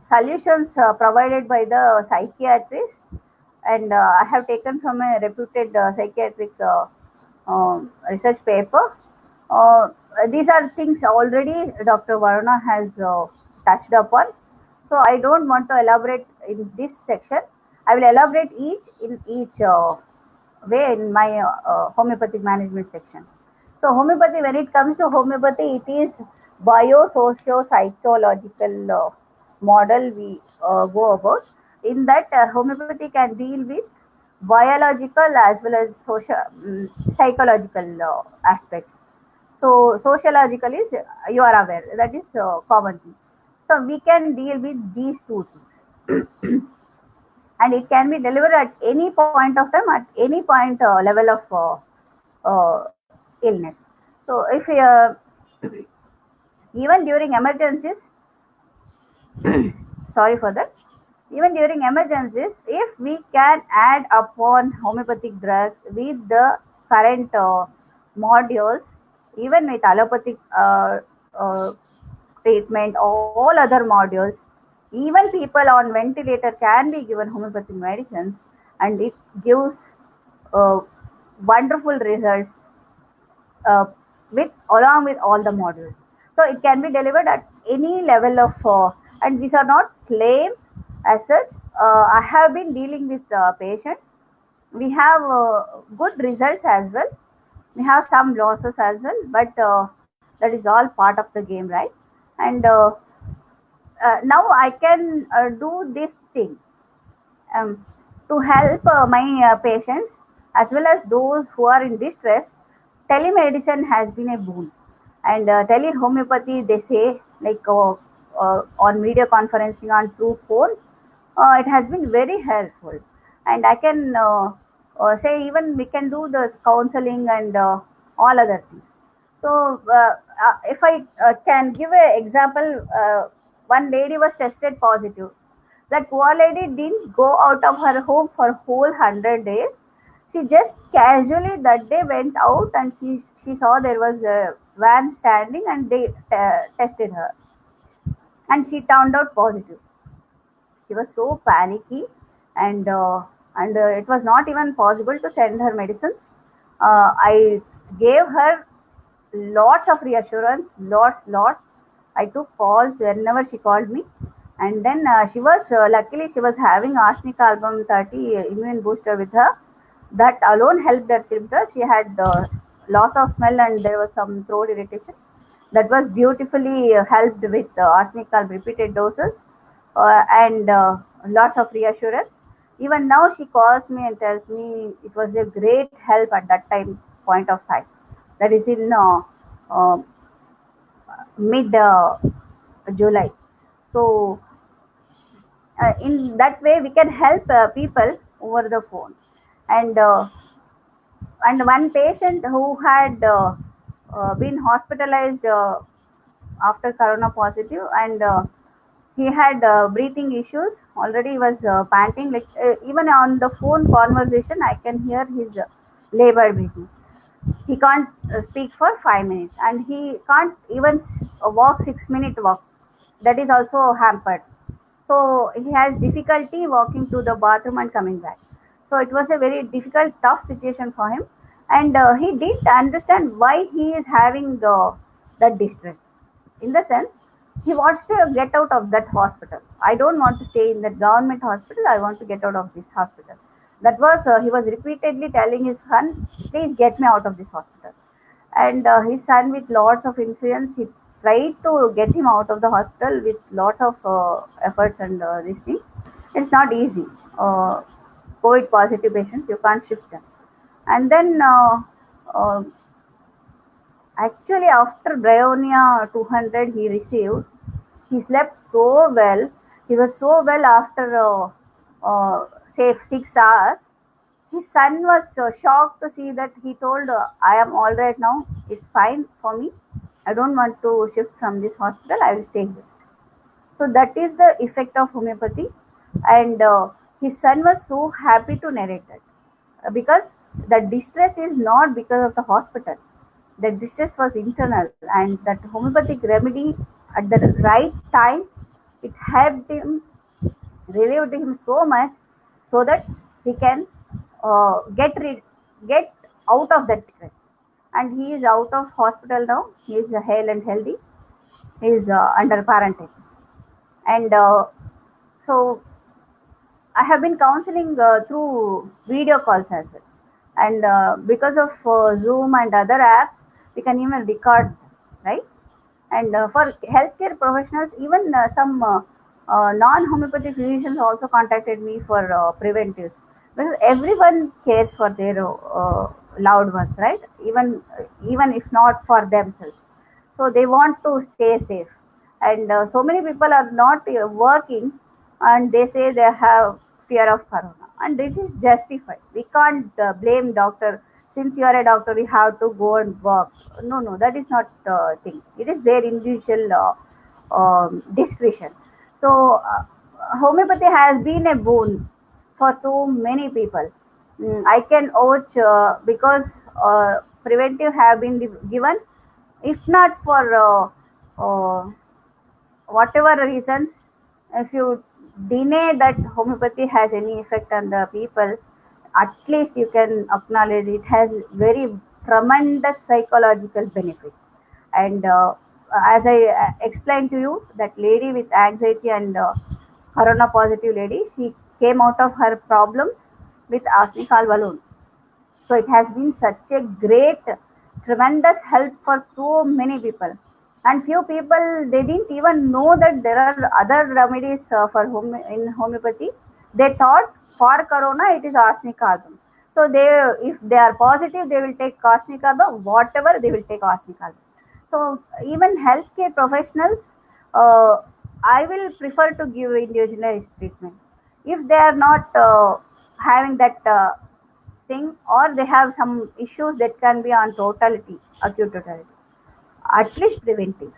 solutions provided by the psychiatrists, and I have taken from a reputed psychiatric research paper. Uh, these are things already Dr. Varuna has touched upon. So I don't want to elaborate in this section. I will elaborate each in each way in my homeopathic management section. So homeopathy, when it comes to homeopathy, it is bio-socio-psychological model we go about. In that, homeopathy can deal with biological as well as psychological aspects. So sociological is, you are aware, that is common thing. So we can deal with these two things, and it can be delivered at any point of time, at any point level of illness. So if even during emergencies, sorry for that, even during emergencies, if we can add upon homeopathic drugs with the current modules, even with allopathic treatment, all other modules, even people on ventilator can be given homeopathic medicines, and it gives uh, wonderful results uh, with along with all the modules. So it can be delivered at any level of, and these are not claims as such. I have been dealing with patients. We have good results as well. We have some losses as well, but that is all part of the game, right? And now I can do this thing, To help my patients as well as those who are in distress, telemedicine has been a boon. And telehomeopathy, they say, like on video conferencing on through phone, it has been very helpful. And I can say even we can do the counseling and all other things. So, if I can give an example, one lady was tested positive. That poor lady didn't go out of her home for whole 100 days. She just casually that day went out and she saw there was a van standing and they tested her and she turned out positive. She was so panicky and it was not even possible to send her medicines. I gave her lots of reassurance, lots. I took calls whenever she called me, and then she was luckily she was having arsenic album 30 immune booster with her. That alone helped her symptoms. She had loss of smell and there was some throat irritation. That was beautifully helped with arsenic album repeated doses and lots of reassurance. Even now, she calls me and tells me it was a great help at that time point of time. That is in uh, mid July. So in that way, we can help people over the phone. And one patient who had been hospitalized after corona positive and he had breathing issues already. He was panting like even on the phone conversation I can hear his labor breathing. He can't speak for 5 minutes and he can't even walk 6 minute walk. That is also hampered. So he has difficulty walking to the bathroom and coming back. So it was a very difficult, tough situation for him, and he didn't understand why he is having that distress. In the sense, he wants to get out of that hospital. I don't want to stay in that government hospital. I want to get out of this hospital. That was he was repeatedly telling his son, "Please get me out of this hospital." And his son, with lots of influence, he tried to get him out of the hospital with lots of efforts and this thing. It's not easy. COVID positive patients, you can't shift them. And then uh, actually after Bryonia 200 he received, he slept so well. He was so well after say 6 hours. His son was shocked to see that. He told, I am all right now. It's fine for me. I don't want to shift from this hospital. I will stay here. So that is the effect of homeopathy. And his son was so happy to narrate that because the distress is not because of the hospital. The distress was internal, and that homeopathic remedy at the right time, it helped him, relieved him so much, so that he can get out of that stress. And he is out of hospital now. He is hale and healthy. He is under quarantine. And so I have been counseling through video calls as well. And because of Zoom and other apps, we can even record, right? And for healthcare professionals, even some non-homeopathic physicians also contacted me for preventives because everyone cares for their loved ones, right? Even if not for themselves, so they want to stay safe. And so many people are not working, and they say they have fear of corona, and it is justified. We can't blame doctor. Since you are a doctor, you have to go and work. No, that is not thing. It is their individual discretion. So homeopathy has been a boon for so many people. I can urge because preventive have been given. If not for whatever reasons, if you deny that homeopathy has any effect on the people, at least you can acknowledge it has very tremendous psychological benefit. And as I explained to you, that lady with anxiety and corona positive lady, she came out of her problems with arsenic alone. So it has been such a great, tremendous help for so many people. And few people, they didn't even know that there are other remedies for in homeopathy. They thought for corona it is arsenic carbon. So if they are positive, they will take arsenic carbon. Whatever, they will take arsenic carbon. So even healthcare professionals, uh, I will prefer to give individualized treatment if they are not having that thing, or they have some issues that can be on totality, acute totality, at least preventives.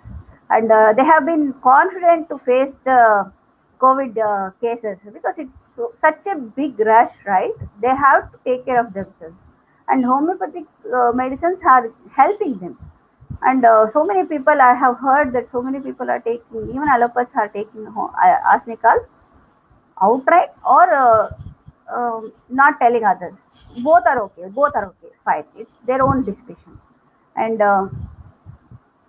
And they have been confident to face the COVID cases because it's such a big rush, right? They have to take care of themselves. And homeopathic medicines are helping them. And so many people, I have heard that so many people are taking, even allopaths are taking arsenicol outright, or not telling others. Both are okay. Both are okay. Fine. It's their own discretion. And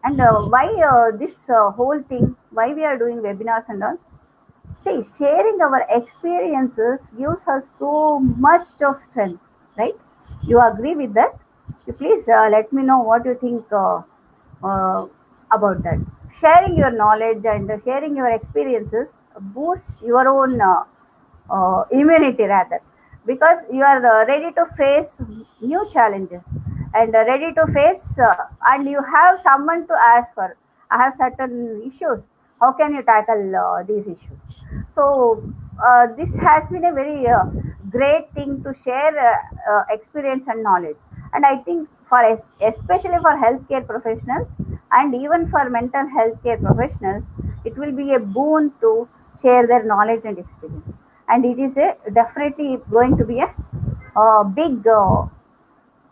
why this whole thing, why we are doing webinars and all. See, sharing our experiences gives us so much of strength, right? You agree with that? You please let me know what you think uh, about that. Sharing your knowledge and sharing your experiences boosts your own immunity, rather, because you are ready to face new challenges, and ready to face, and you have someone to ask for. I have certain issues, how can you tackle these issues? So this has been a very great thing to share experience and knowledge. And I think for especially for healthcare professionals, and even for mental health care professionals, it will be a boon to share their knowledge and experience. And it is definitely going to be a big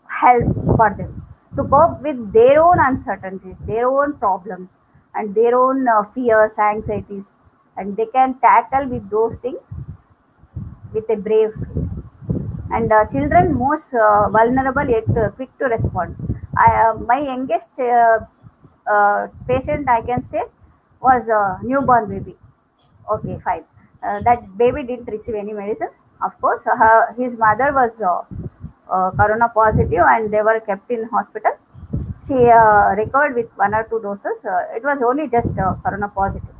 help for them to cope with their own uncertainties, their own problems, and their own fears, anxieties, and they can tackle with those things with a brave face. And children most vulnerable yet quick to respond. My youngest patient, I can say, was a newborn baby. Okay, fine. That baby didn't receive any medicine. Of course, his mother was corona positive, and they were kept in hospital. She recovered with 1 or 2 doses. It was only just corona positive.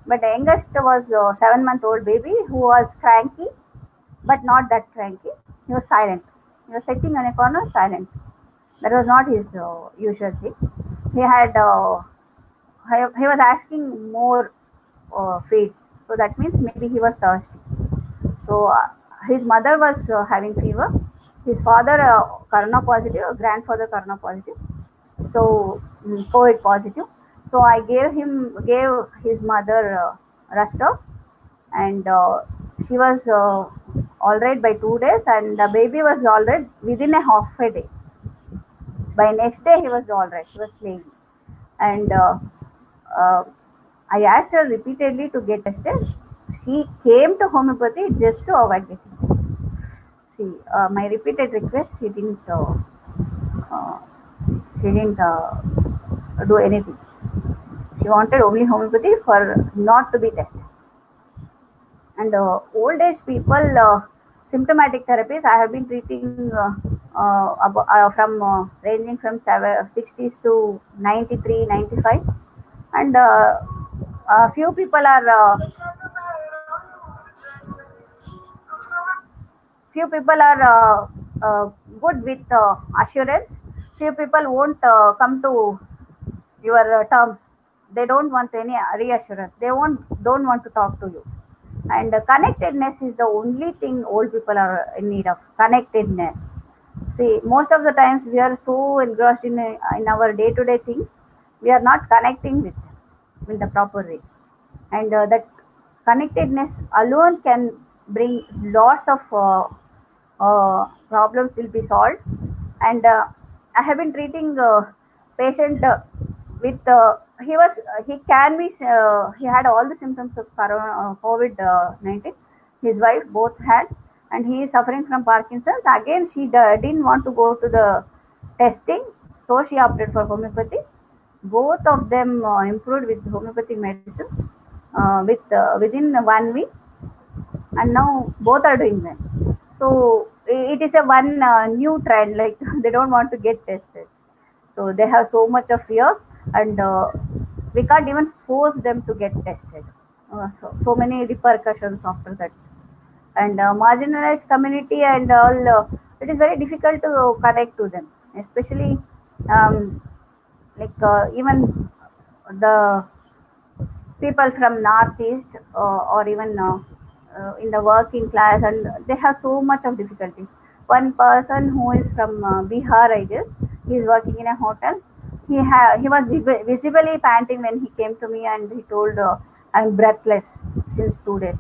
But the youngest was a 7-month-old baby who was cranky, but not that cranky. He was silent. He was sitting on a corner, silent. That was not his usual thing. He had he was asking more feeds, so that means maybe he was thirsty. So his mother was having fever. His father corona positive, grandfather corona positive. So COVID positive. So I gave his mother Rustov, and she was all right by 2 days, and the baby was all right within a half a day. By next day he was all right. He was playing, and uh, I asked her repeatedly to get tested. She came to homeopathy just to avoid getting. See, my repeated request, uh, she didn't do anything. She wanted only homeopathy for not to be tested. And old age people, symptomatic therapies, I have been treating from ranging from 60s to 93, 95. And a few people are good with assurance. Few people won't come to your terms. They don't want any reassurance. They won't don't want to talk to you. And connectedness is the only thing old people are in need of. Connectedness. See, most of the times we are so engrossed in our day-to-day things, we are not connecting with them in the proper way. And that connectedness alone can bring lots of problems will be solved. And I have been treating patient with he had all the symptoms of COVID-19. His wife both had, and he is suffering from Parkinson's. Again, she didn't want to go to the testing, so she opted for homeopathy. Both of them improved with homeopathic medicine within 1 week, and now both are doing well. So it is a one new trend. Like they don't want to get tested, so they have so much of fear, and we can't even force them to get tested. So many repercussions after that. and marginalized community and all. It is very difficult to connect to them, especially even the people from northeast or even in the working class, and they have so much of difficulties. One person who is from Bihar, I guess, he is working in a hotel. He was visibly panting when he came to me, and he told, I'm breathless since 2 days.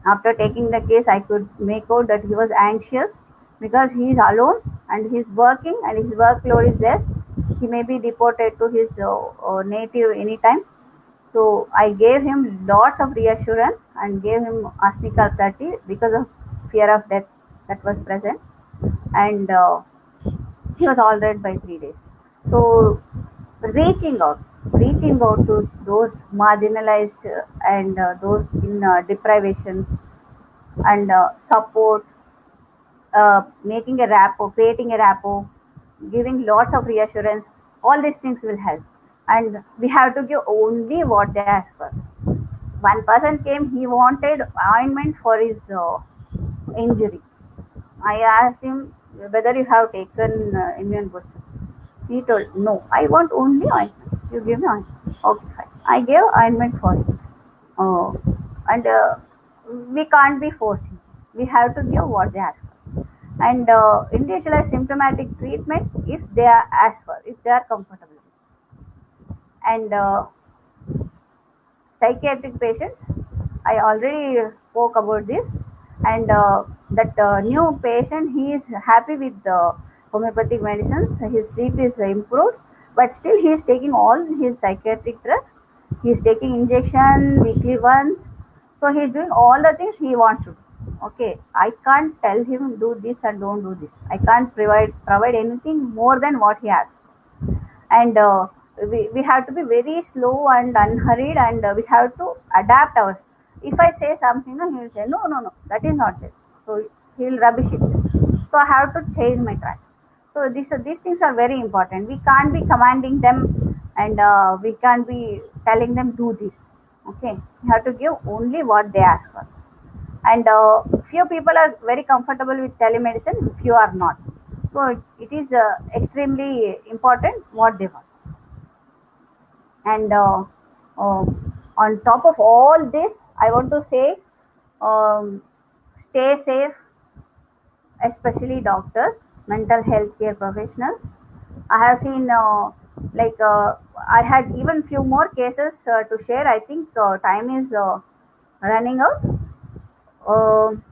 After taking the case, I could make out that he was anxious because he is alone and he is working and his workload is less. He may be deported to his native anytime. So I gave him lots of reassurance and gave him Asnika 30 because of fear of death that was present. And he was all right by 3 days. So reaching out to those marginalized and those in deprivation and support, making a rapport, creating a rapport, giving lots of reassurance, all these things will help. And we have to give only what they ask for. One person came, he wanted ointment for his injury. I asked him whether you have taken immune booster. He told, no, I want only ointment. You give me ointment. Okay, fine. I gave ointment for him. Oh, and we can't be forcing. We have to give what they ask for. And individualized symptomatic treatment if they are asked for, if they are comfortable. And psychiatric patients, I already spoke about this. And that new patient, he is happy with the homeopathic medicines. His sleep is improved, but still he is taking all his psychiatric drugs. He is taking injection weekly once. So he is doing all the things he wants to do. Okay, I can't tell him do this and don't do this. I can't provide anything more than what he has. And we have to be very slow and unhurried, and we have to adapt ours. If I say something, he will say, no, that is not it. So he'll rubbish it. So I have to change my track. So these things are very important. We can't be commanding them, and we can't be telling them do this. Okay, you have to give only what they ask for. And few people are very comfortable with telemedicine, few are not. So it is extremely important what they want. And on top of all this, I want to say, um, stay safe, especially doctors, mental health care professionals. I have seen I had even few more cases to share. I think time is running out. Um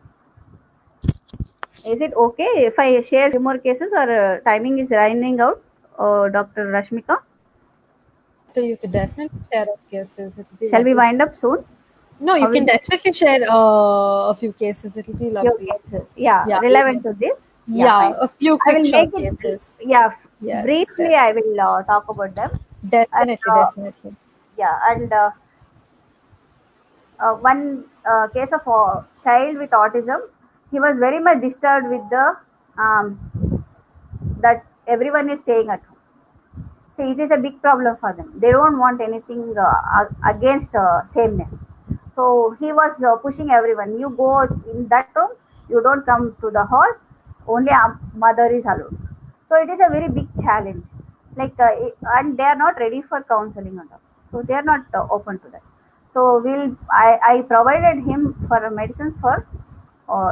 is it okay if I share few more cases, or timing is running out, Dr. Rashmika? So you could definitely share us cases. It would be Shall we lovely. wind up soon? No, you How can is it? definitely share a few cases. It will be Few lovely. cases. Yeah, Yeah, relevant to this. Yeah, yeah, fine. a few I quick will make short it. cases. Yeah, Yes, briefly. I will talk about them. And definitely, definitely. yeah, and one case of a child with autism, he was very much disturbed with the that everyone is staying at home. See, it is a big problem for them. They don't want anything against sameness. So he was pushing everyone. You go in that room. You don't come to the hall. Only a mother is allowed. So it is a very big challenge. And they are not ready for counseling at all. So they are not open to that. So I provided him for medicines for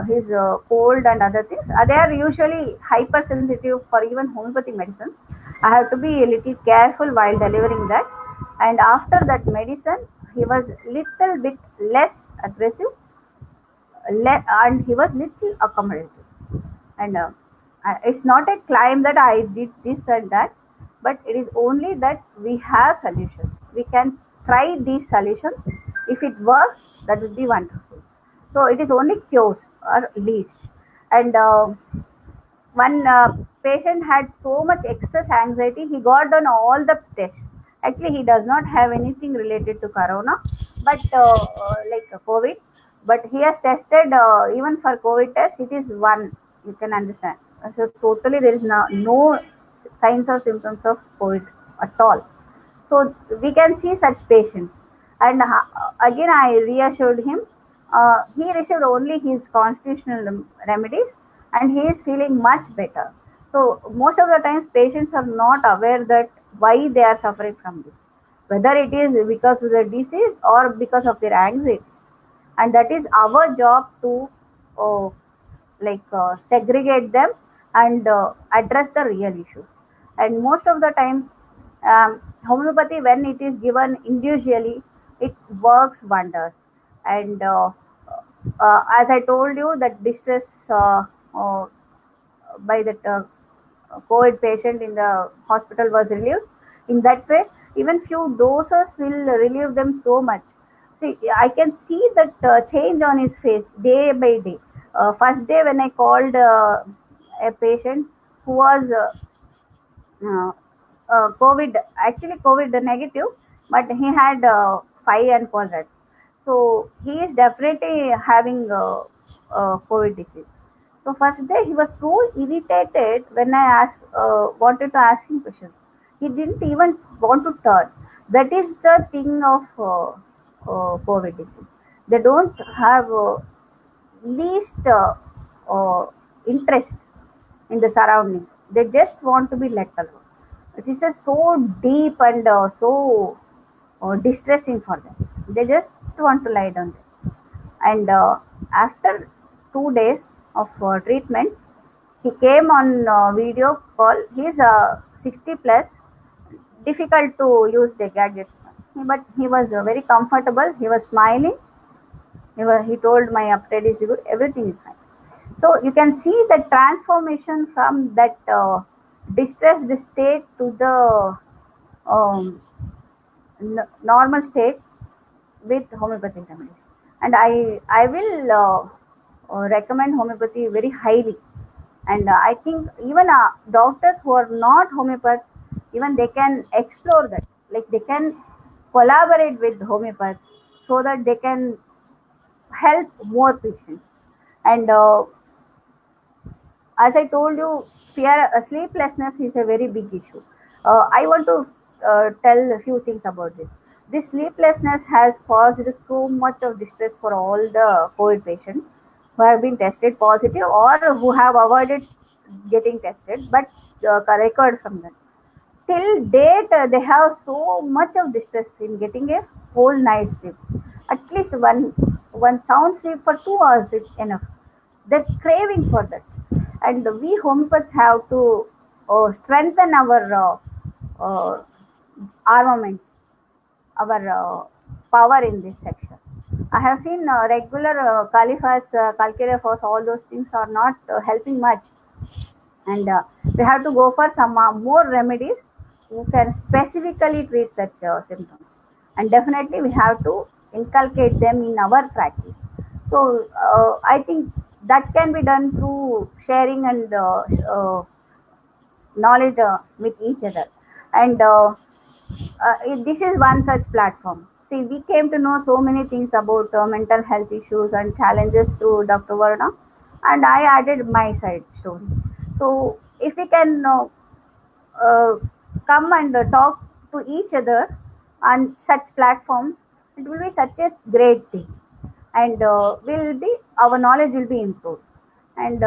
his cold and other things. They are usually hypersensitive for even homeopathic medicine. I have to be a little careful while delivering that. And after that medicine, he was little bit less aggressive, and he was little accommodative. And it's not a claim that I did this and that, but it is only that we have solutions. We can try these solutions. If it works, that would be wonderful. So it is only cures or leads. And one patient had so much excess anxiety, he got done all the tests. Actually, he does not have anything related to corona, but like COVID. But he has tested even for COVID test. It is one, you can understand. So totally, there is no signs or symptoms of COVID at all. So we can see such patients. And again, I reassured him, he received only his constitutional remedies and he is feeling much better. So most of the times patients are not aware that why they are suffering from this, whether it is because of the disease or because of their anxieties. And that is our job to uh, segregate them and address the real issues. And most of the time, homeopathy, when it is given individually, it works wonders. And as I told you, that distress uh, by that COVID patient in the hospital was relieved. In that way, even few doses will relieve them so much. See, I can see that change on his face day by day. First day when I called a patient who was uh, COVID, actually COVID negative, but he had 5 and so he is definitely having COVID disease. So first day he was so irritated when I wanted to ask him questions. He didn't even want to turn. That is the thing of COVID disease. They don't have least interest in the surroundings. They just want to be let alone. It is just so deep and so distressing for them. They just want to lie down there. And after 2 days of treatment, he came on video call. He's 60 plus, difficult to use the gadgets, but he was very comfortable. He was smiling. He told my update is good. Everything is fine. So you can see the transformation from that distressed state to the um, normal state with homeopathic remedies. And I will recommend homeopathy very highly. And I think even doctors who are not homeopaths, even they can explore that. Like they can collaborate with homeopaths so that they can help more patients. And as I told you, fear, sleeplessness is a very big issue. I want to tell a few things about this. This sleeplessness has caused so much of distress for all the COVID patients who have been tested positive or who have avoided getting tested, but recovered from that. Till date, they have so much of distress in getting a whole night's sleep. At least one sound sleep for 2 hours is enough. They're craving for that, and we homeopaths have to strengthen our armaments, our power in this section. I have seen regular califas, calcirefos, all those things are not helping much, and we have to go for some more remedies who can specifically treat such symptoms. And definitely we have to inculcate them in our practice. So I think that can be done through sharing and knowledge with each other. And this is one such platform. See, we came to know so many things about mental health issues and challenges through Dr. Varuna, and I added my side story. So, if we can uh, come and talk to each other on such platforms, it will be such a great thing, and will be our knowledge will be improved. And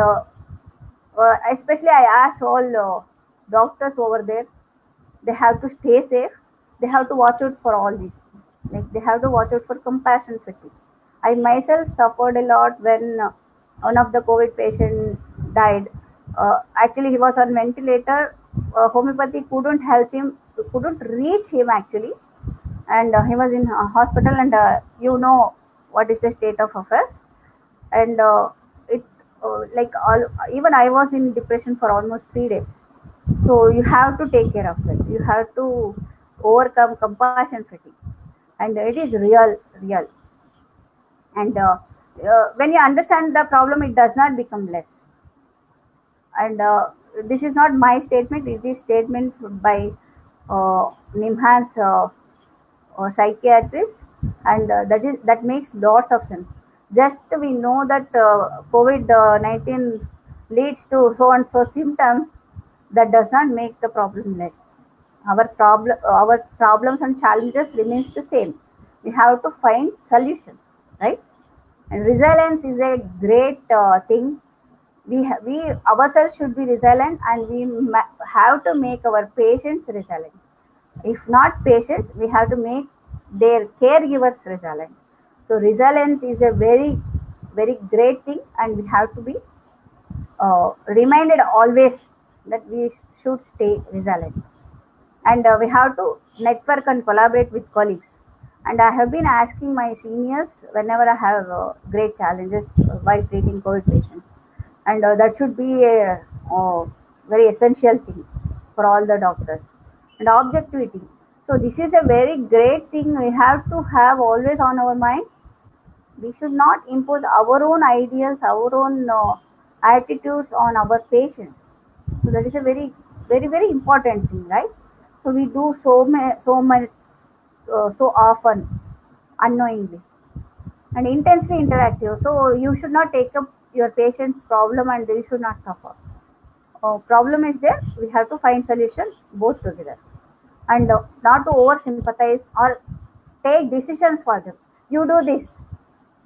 especially, I ask all doctors over there, they have to stay safe. They have to watch out for all these things. Like they have to watch out for compassion fatigue. I myself suffered a lot when one of the COVID patient died. Actually, he was on ventilator. Homeopathy couldn't help him, couldn't reach him actually, and he was in hospital. And you know what is the state of affairs. And it like all, even I was in depression for almost 3 days. So you have to take care of it. You have to overcome compassion fatigue, and it is real. And when you understand the problem, it does not become less. And this is not my statement; it is statement by Nimhan's psychiatrist, and that makes lots of sense. Just we know that COVID-19 leads to so and so symptoms, that does not make the problem less. Our problems and challenges remains the same. We have to find solutions, right? And resilience is a great thing. We ourselves should be resilient, and we have to make our patients resilient. If not patients, we have to make their caregivers resilient. So resilience is a very, very great thing, and we have to be reminded always that we should stay resilient. And we have to network and collaborate with colleagues. And I have been asking my seniors whenever I have great challenges while treating COVID patients, and that should be a very essential thing for all the doctors. And objectivity. So this is a very great thing we have to have always on our mind. We should not impose our own ideas, our own attitudes on our patients. So that is a very, very, very important thing, right? So we do so much, so often, unknowingly, and intensely interactive. So you should not take up your patient's problem and they should not suffer. Problem is there. We have to find solution both together, and not to over sympathize or take decisions for them. You do this,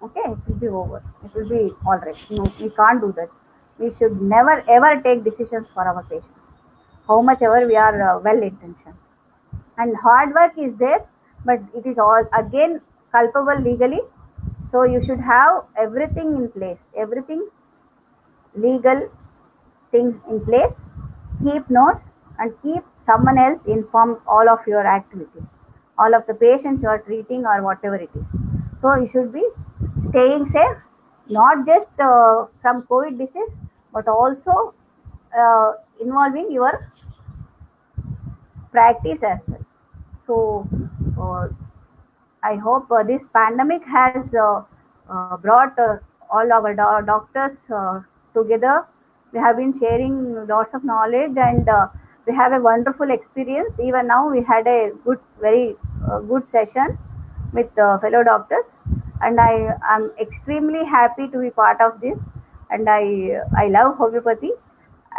okay? It will be over. It will be all right. No, we can't do that. We should never ever take decisions for our patients, how much ever we are well intentioned. And hard work is there, but it is all again culpable legally. So you should have everything in place, everything legal things in place. Keep notes and keep someone else informed all of your activities, all of the patients you are treating or whatever it is. So you should be staying safe, not just from COVID disease, but also involving your practice as well. So uh, I hope this pandemic has brought all our doctors together. We have been sharing lots of knowledge, and we have a wonderful experience. Even now, we had a good, very good session with fellow doctors, and I am extremely happy to be part of this. And I love homeopathy,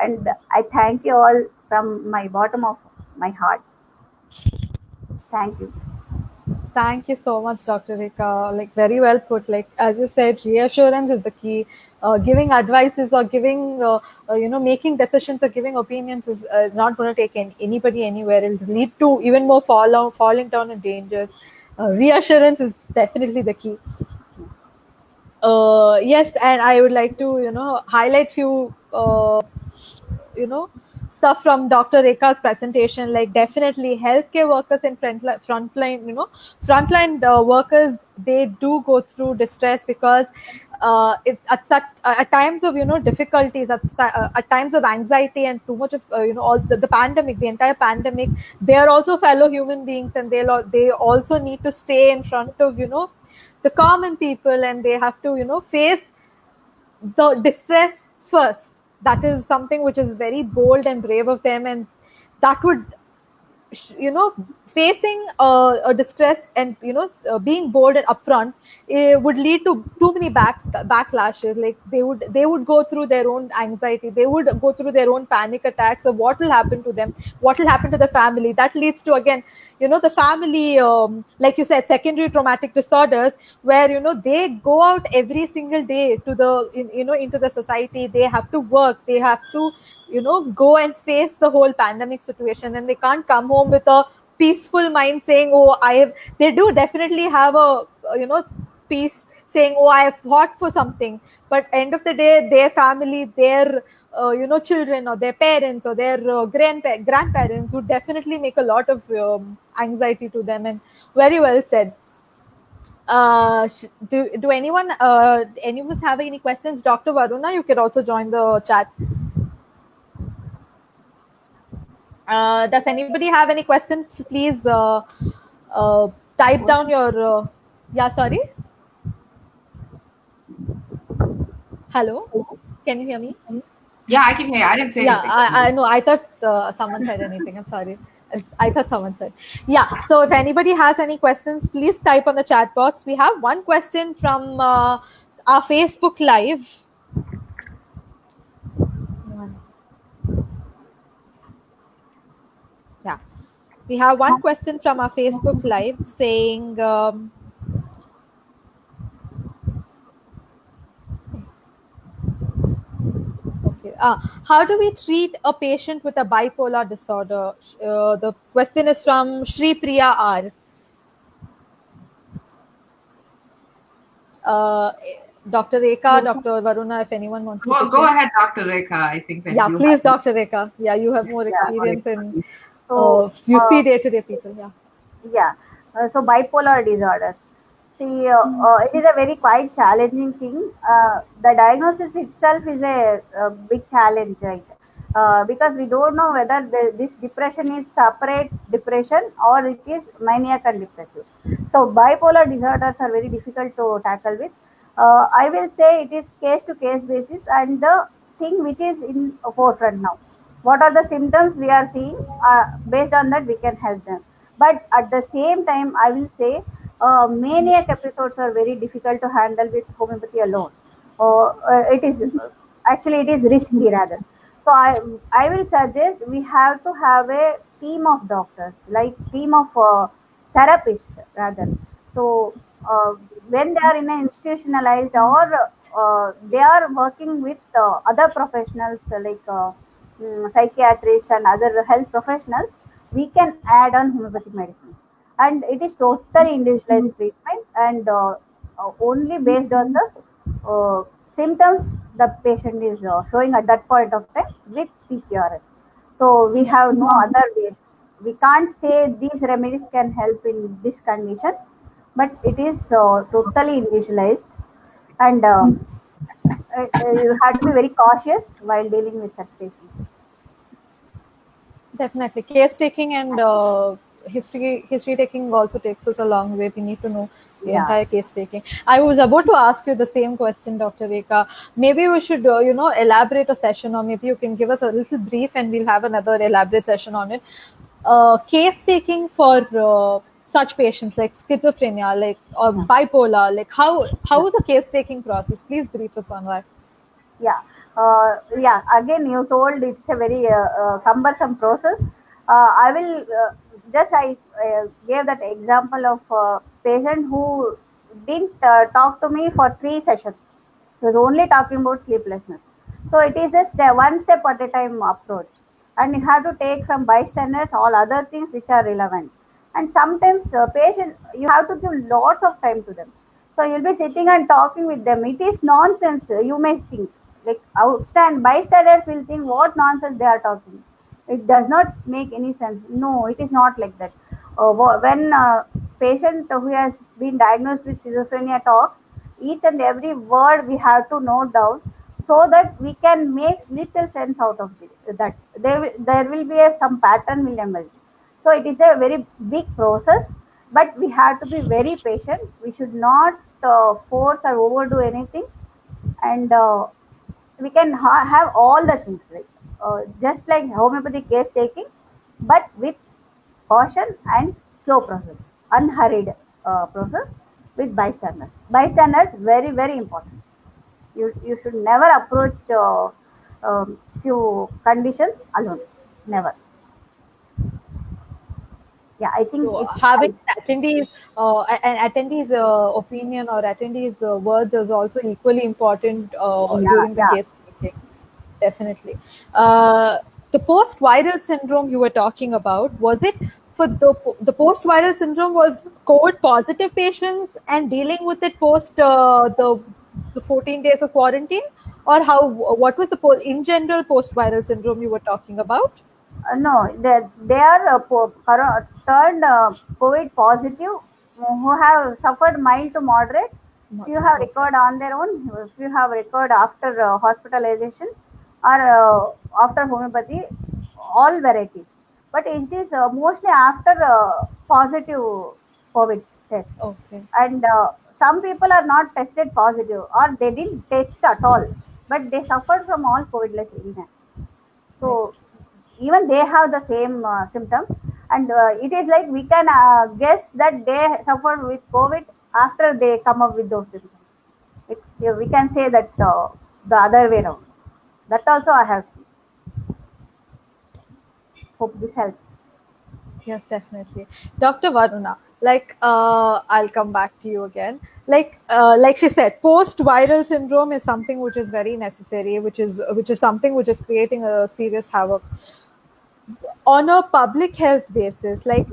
and I thank you all from my bottom of my heart. Thank you. Thank you so much, Dr. Rheka. Like, very well put. Like, as you said, reassurance is the key. Giving advices or giving, making decisions or giving opinions is not going to take anybody anywhere. It'll lead to even more falling down in dangers. Reassurance is definitely the key. Yes, and I would like to, highlight few, stuff from Dr. Rekha's presentation. Like, definitely healthcare workers and frontline, frontline workers, they do go through distress because at times of difficulties, at times of anxiety and too much of all the pandemic, the entire pandemic, they are also fellow human beings, and they also need to stay in front of the common people, and they have to face the distress first. That is something which is very bold and brave of them, and that would facing a distress and being bold and upfront, would lead to too many backlashes. Like, they would go through their own anxiety, they would go through their own panic attacks of what will happen to them, what will happen to the family. That leads to, again, the family, like you said, secondary traumatic disorders, where they go out every single day to into the society. They have to work, they have to go and face the whole pandemic situation, and they can't come home with a peaceful mind saying, oh, they do definitely have a peace, saying, oh, I have fought for something. But end of the day, their family, their children, or their parents, or their grandparents would definitely make a lot of anxiety to them. And very well said. Do any of us have any questions? Dr. Varuna, you could also join the chat. Does anybody have any questions? Please type down your. Yeah, sorry. Hello, can you hear me? Yeah, I can hear you. I didn't say Yeah, anything. I know. I thought someone said anything. I'm sorry. I thought someone said. Yeah. So if anybody has any questions, please type on the chat box. We have one question from our Facebook Live. Yeah. We have one question from our Facebook Live saying, How do we treat a patient with a bipolar disorder? The question is from Shri Priya R. Uh, Dr. Reka, Dr. Varuna, if anyone wants to pitch Go in. ahead, Dr. Reka. I think that Yeah, you please, have Dr. Reka. Yeah, you have more Yeah. experience in, So, you see day-to-day people. Yeah. yeah. So bipolar disorders. See, it is a very quite challenging thing. The diagnosis itself is a big challenge, right? Because we don't know whether this depression is separate depression or it is maniac and depressive. So bipolar disorders are very difficult to tackle with. I will say it is case to case basis, and the thing which is in forefront now. What are the symptoms we are seeing? Based on that, we can help them. But at the same time, I will say maniac episodes are very difficult to handle with homeopathy alone. It is actually it is risky rather. So I will suggest we have to have a team of doctors, like team of therapists rather. So when they are in an institutionalized or they are working with other professionals psychiatrists and other health professionals, we can add on homeopathic medicine. And it is totally individualized treatment and only based on the symptoms the patient is showing at that point of time with PQRS. So we have no other ways. We can't say these remedies can help in this condition, but it is totally individualized, and you have to be very cautious while dealing with such patients. Definitely. Case taking and history taking also takes us a long way. We need to know the Yeah. entire case taking. I was about to ask you the same question, Dr. Reka. Maybe we should, elaborate a session, or maybe you can give us a little brief and we'll have another elaborate session on it. Case taking for such patients like schizophrenia, like or bipolar, like how is the case taking process? Please brief us on that. Yeah, yeah. Again, you told it's a very cumbersome process. I will just I gave that example of patient who didn't talk to me for 3 sessions. He was only talking about sleeplessness. So it is just a one step at a time approach, and you have to take from bystanders all other things which are relevant. And sometimes patient you have to give lots of time to them. So you'll be sitting and talking with them. It is nonsense. You may think like outstand bystanders will think what nonsense they are talking. It does not make any sense. No, it is not like that. When patient who has been diagnosed with schizophrenia talks, each and every word we have to note down so that we can make little sense out of that. There will be some pattern will emerge. So it is a very big process, but we have to be very patient. We should not force or overdo anything, and we can have all the things like just like homeopathic case taking, but with caution and slow process, unhurried process with bystanders. Bystanders very important. You should never approach few conditions alone. Never. Yeah, I think So it's having an attendee's opinion or attendee's words is also equally important yeah, during the yeah. case taking. Definitely. Uh, the post-viral syndrome you were talking about, was it for the post-viral syndrome was COVID positive patients and dealing with it post the 14 days of quarantine, or what was the in general post-viral syndrome you were talking about? No, they are turned COVID positive who have suffered mild to moderate. Few have Okay. recovered on their own. Few have recovered after hospitalization or after homeopathy. All varieties, but it is mostly after positive COVID test. Okay. And some people are not tested positive or they didn't test at all, but they suffered from all COVID-less illness. Right. So even they have the same symptoms, and it is like we can guess that they suffered with COVID after they come up with those symptoms. Yeah, we can say that the other way around. That also I have seen. Hope this helps. Yes, definitely. Dr. Varuna, I'll come back to you again. Like she said, post-viral syndrome is something which is very necessary, which is something which is creating a serious havoc on a public health basis. Like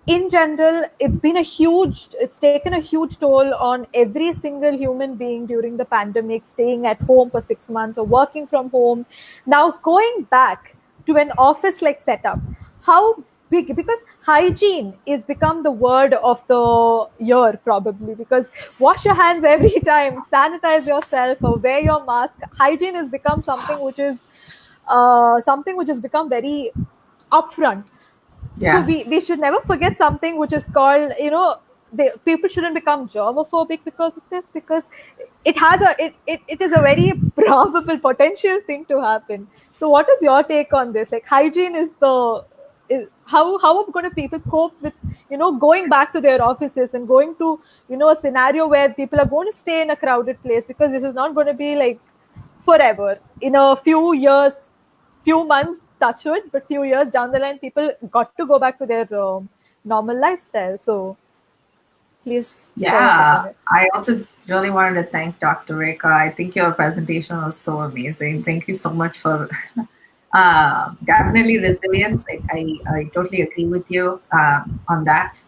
in general, it's taken a huge toll on every single human being during the pandemic, staying at home for 6 months or working from home, now going back to an office like setup. How big, because hygiene is become the word of the year probably, because wash your hands every time, sanitize yourself or wear your mask. Hygiene has become something which has become very upfront. So Yeah. we should never forget something which is called, people shouldn't become germophobic because of this, because it is a very probable potential thing to happen. So what is your take on this? Like hygiene is how are going to people cope with going back to their offices and going to a scenario where people are going to stay in a crowded place, because this is not going to be like forever. In a few years, few months, touch wood, but few years down the line, people got to go back to their normal lifestyle. So please share your take on Yeah, it. I also really wanted to thank Dr. Reka. I think your presentation was so amazing. Thank you so much for definitely resilience. I totally agree with you on that.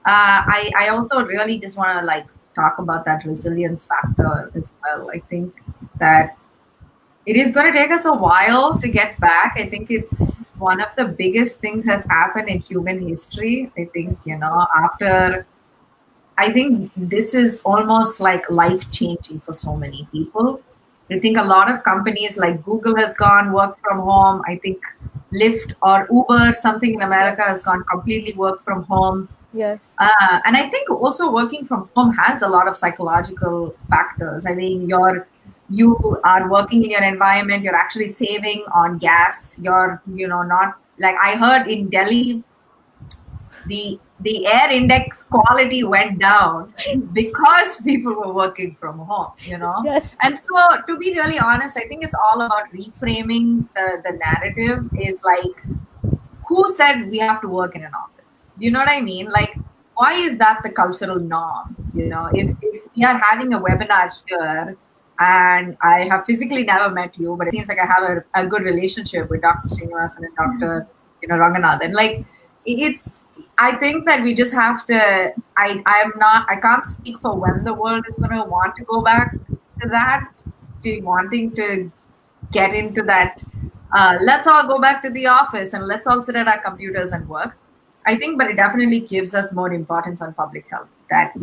I also really just want to like talk about that resilience factor as well. I think that it is going to take us a while to get back. I think it's one of the biggest things that's happened in human history. I think, after I think this is almost like life changing for so many people. I think a lot of companies like Google has gone work from home. I think Lyft or Uber, something in America, has Yes. gone completely work from home. Yes. And I think also working from home has a lot of psychological factors. I mean, you are working in your environment, you're actually saving on gas. Not like I heard in Delhi, the air index quality went down because people were working from home. Yes. And so to be really honest, I think it's all about reframing the narrative. Is like, who said we have to work in an office? You know what I mean? Like, why is that the cultural norm? If we are having a webinar here, and I have physically never met you, but it seems like I have a good relationship with Dr. Srinivasan and Dr. Ranganathan. Like, it's I think that we just have to. I can't speak for when the world is going to want to go back to that, to wanting to get into that. Let's all go back to the office and let's all sit at our computers and work. I think, but it definitely gives us more importance on public health. That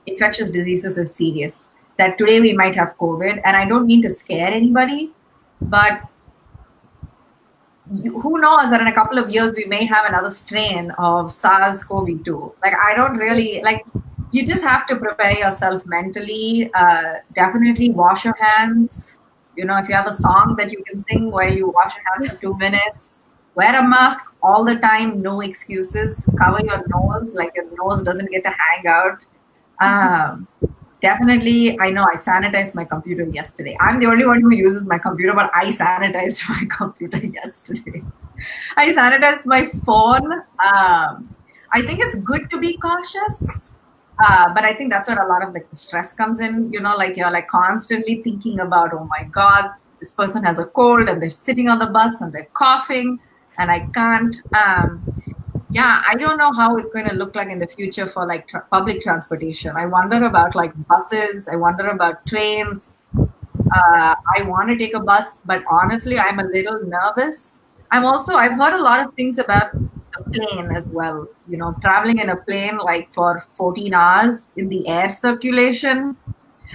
infectious diseases is serious. That today we might have COVID, and I don't mean to scare anybody, but who knows that in a couple of years we may have another strain of SARS-CoV-2. Like, I don't really like. You just have to prepare yourself mentally. Definitely wash your hands. If you have a song that you can sing where you wash your hands for 2 minutes, wear a mask all the time, no excuses. Cover your nose, like your nose doesn't get to hang out. Definitely, I know I sanitized my computer yesterday. I'm the only one who uses my computer, but I sanitized my computer yesterday. I sanitized my phone. I think it's good to be cautious. But I think that's where a lot of like the stress comes in, like you're like constantly thinking about, oh my God, this person has a cold and they're sitting on the bus and they're coughing and I can't. Yeah, I don't know how it's going to look like in the future for like public transportation. I wonder about like buses. I wonder about trains. I want to take a bus, but honestly, I'm a little nervous. I've heard a lot of things about the plane as well. Traveling in a plane like for 14 hours in the air circulation,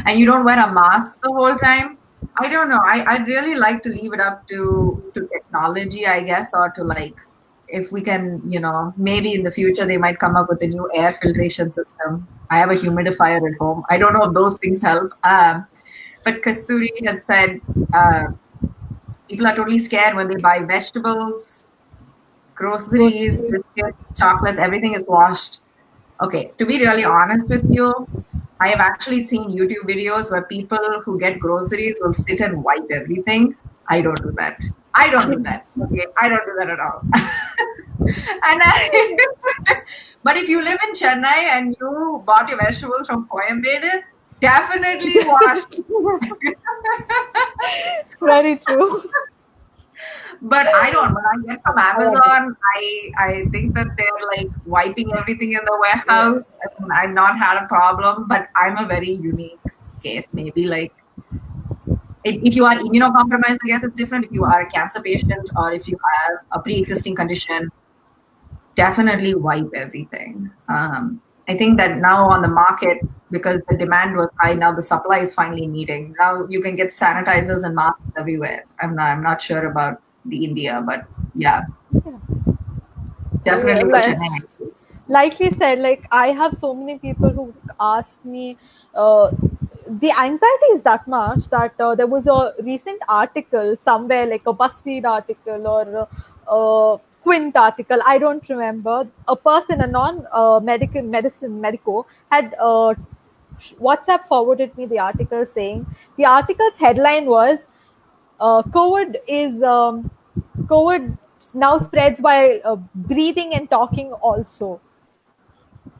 and you don't wear a mask the whole time. I don't know. I'd really like to leave it up to technology, I guess, or to like, if we can, maybe in the future they might come up with a new air filtration system. I have a humidifier at home. I don't know if those things help. But Kasturi has said people are totally scared when they buy vegetables, groceries, biscuits, chocolates, everything is washed. Okay, to be really honest with you, I have actually seen YouTube videos where people who get groceries will sit and wipe everything. I don't do that. Okay, I don't do that at all. And but if you live in Chennai and you bought your vegetables from Coimbatore, definitely wash. Very true. But I don't. When I get from Amazon, I think that they're like wiping everything in the warehouse. And I've not had a problem, but I'm a very unique case. Maybe like if you are immunocompromised, I guess it's different. If you are a cancer patient or if you have a pre-existing condition, definitely wipe everything. I think that now on the market, because the demand was high, now the supply is finally meeting. Now you can get sanitizers and masks everywhere. I'm not sure about the India, but yeah, definitely for Like, Chennai. likely said, like I have so many people who asked me. The anxiety is that much that there was a recent article somewhere, like a BuzzFeed article or Quint article. I don't remember. A person, a non-medical medico, had WhatsApp forwarded me the article saying the article's headline was COVID is COVID now spreads by breathing and talking also.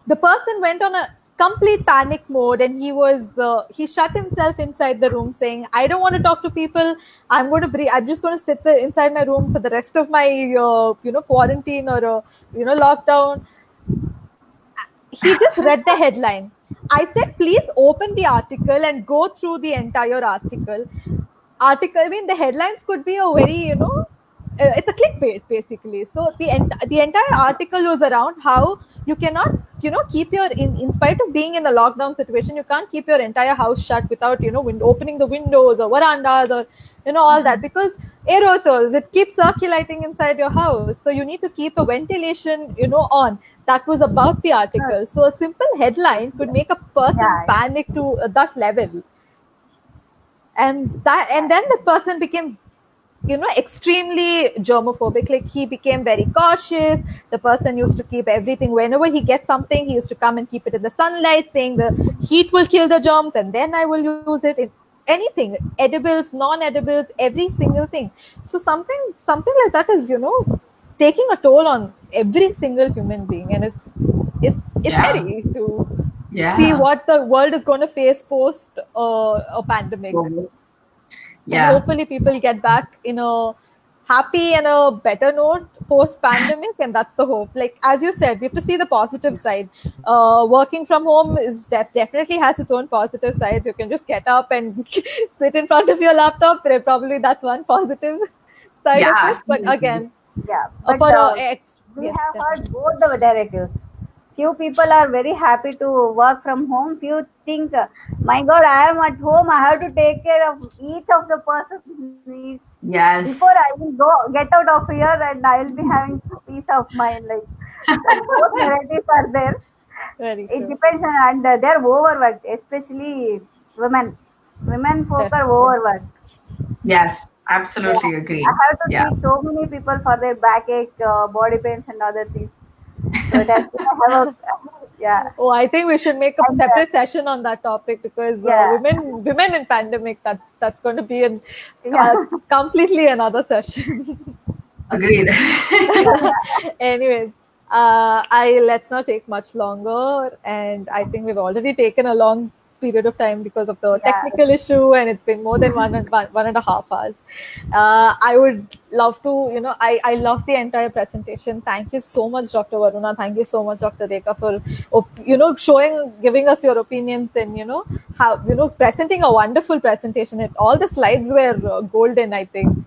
The person went on a complete panic mode and he shut himself inside the room saying, I don't want to talk to people. I'm going to breathe. I'm just going to sit inside my room for the rest of my quarantine or lockdown. He just read the headline. I said, please open the article and go through the entire article. I mean, the headlines could be a very, it's a clickbait basically. So the entire article was around how you cannot, keep your in spite of being in a lockdown situation, you can't keep your entire house shut without, opening the windows or verandas or, all that, because aerosols, it keeps circulating inside your house. So you need to keep a ventilation, on. That was about the article. So a simple headline could make a person panic to that level. And then the person became extremely germophobic. Like he became very cautious. The person used to keep everything, whenever he gets something, he used to come and keep it in the sunlight, saying the heat will kill the germs and then I will use it in anything, edibles, non-edibles, every single thing. So something like that is taking a toll on every single human being, and it's scary to see what the world is going to face post a pandemic. Yeah. And hopefully people get back in a happy and a better note post pandemic, and that's the hope. Like as you said, we have to see the positive side. Working from home is definitely has its own positive sides. You can just get up and sit in front of your laptop. Probably that's one positive side of it. But again, we have heard both the narratives. Few people are very happy to work from home. Few think, my God, I am at home. I have to take care of each of the person's needs. Yes. Before I will get out of here, and I will be having peace of mind. Like so both narratives are there. It depends, and they're overworked, especially women. Women folk are overworked. Yes, absolutely agree. I have to treat so many people for their backache, body pains, and other things. So that's Oh, I think we should make a separate session on that topic, because women in pandemic, that's going to be completely another session. Agreed. Anyways, let's not take much longer, and I think we've already taken a long period of time because of the technical issue, and it's been more than one and a half hours. I would love to, I love the entire presentation. Thank you so much, Dr. Varuna. Thank you so much, Dr. Rheka, for giving us your opinions, and how presenting a wonderful presentation. All the slides were golden, I think.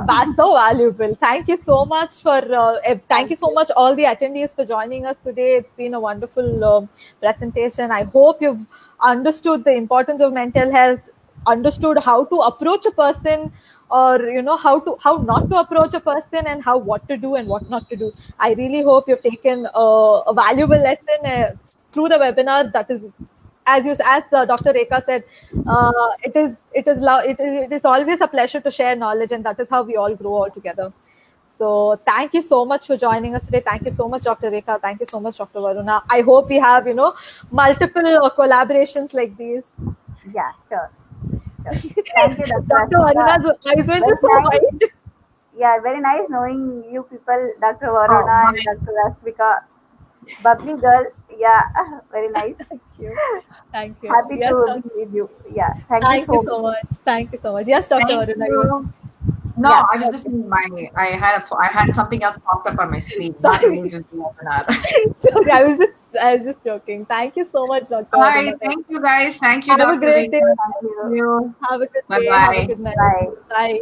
That's so valuable. Thank you so much thank you so much all the attendees for joining us today. It's been a wonderful presentation. I hope you've understood the importance of mental health, understood how to approach a person, or how not to approach a person, and what to do and what not to do. I really hope you've taken a valuable lesson through the webinar. That is, as Dr. Rheka said, it is always a pleasure to share knowledge, and that is how we all grow all together. So thank you so much for joining us today. Thank you so much, Dr. Rheka. Thank you so much, Dr. Varuna. I hope we have multiple collaborations like these. Yeah, sure. Thank you, Dr. Varuna's eyes were just so wide. Yeah, very nice knowing you people, Dr. Oh, Varuna my and Dr. Rashmika. Bubbly girl. Yeah, very nice. Thank you. Thank you. Happy Yes, to be with you. Yeah, thank you thank you so much. so much. Thank you so much. Yes, Dr. thank Varuna, you were you. No, Yeah, I was just in my I had something else popped up on my screen, not sorry. related to webinar. Sorry, I was just joking. Thank you so much, Dr. All Varuna. right, thank you guys. Thank you, Have a Dr. great Rheka. day. Thank thank you. you. Have a good Bye day. Have a bye. good night. Bye. Bye.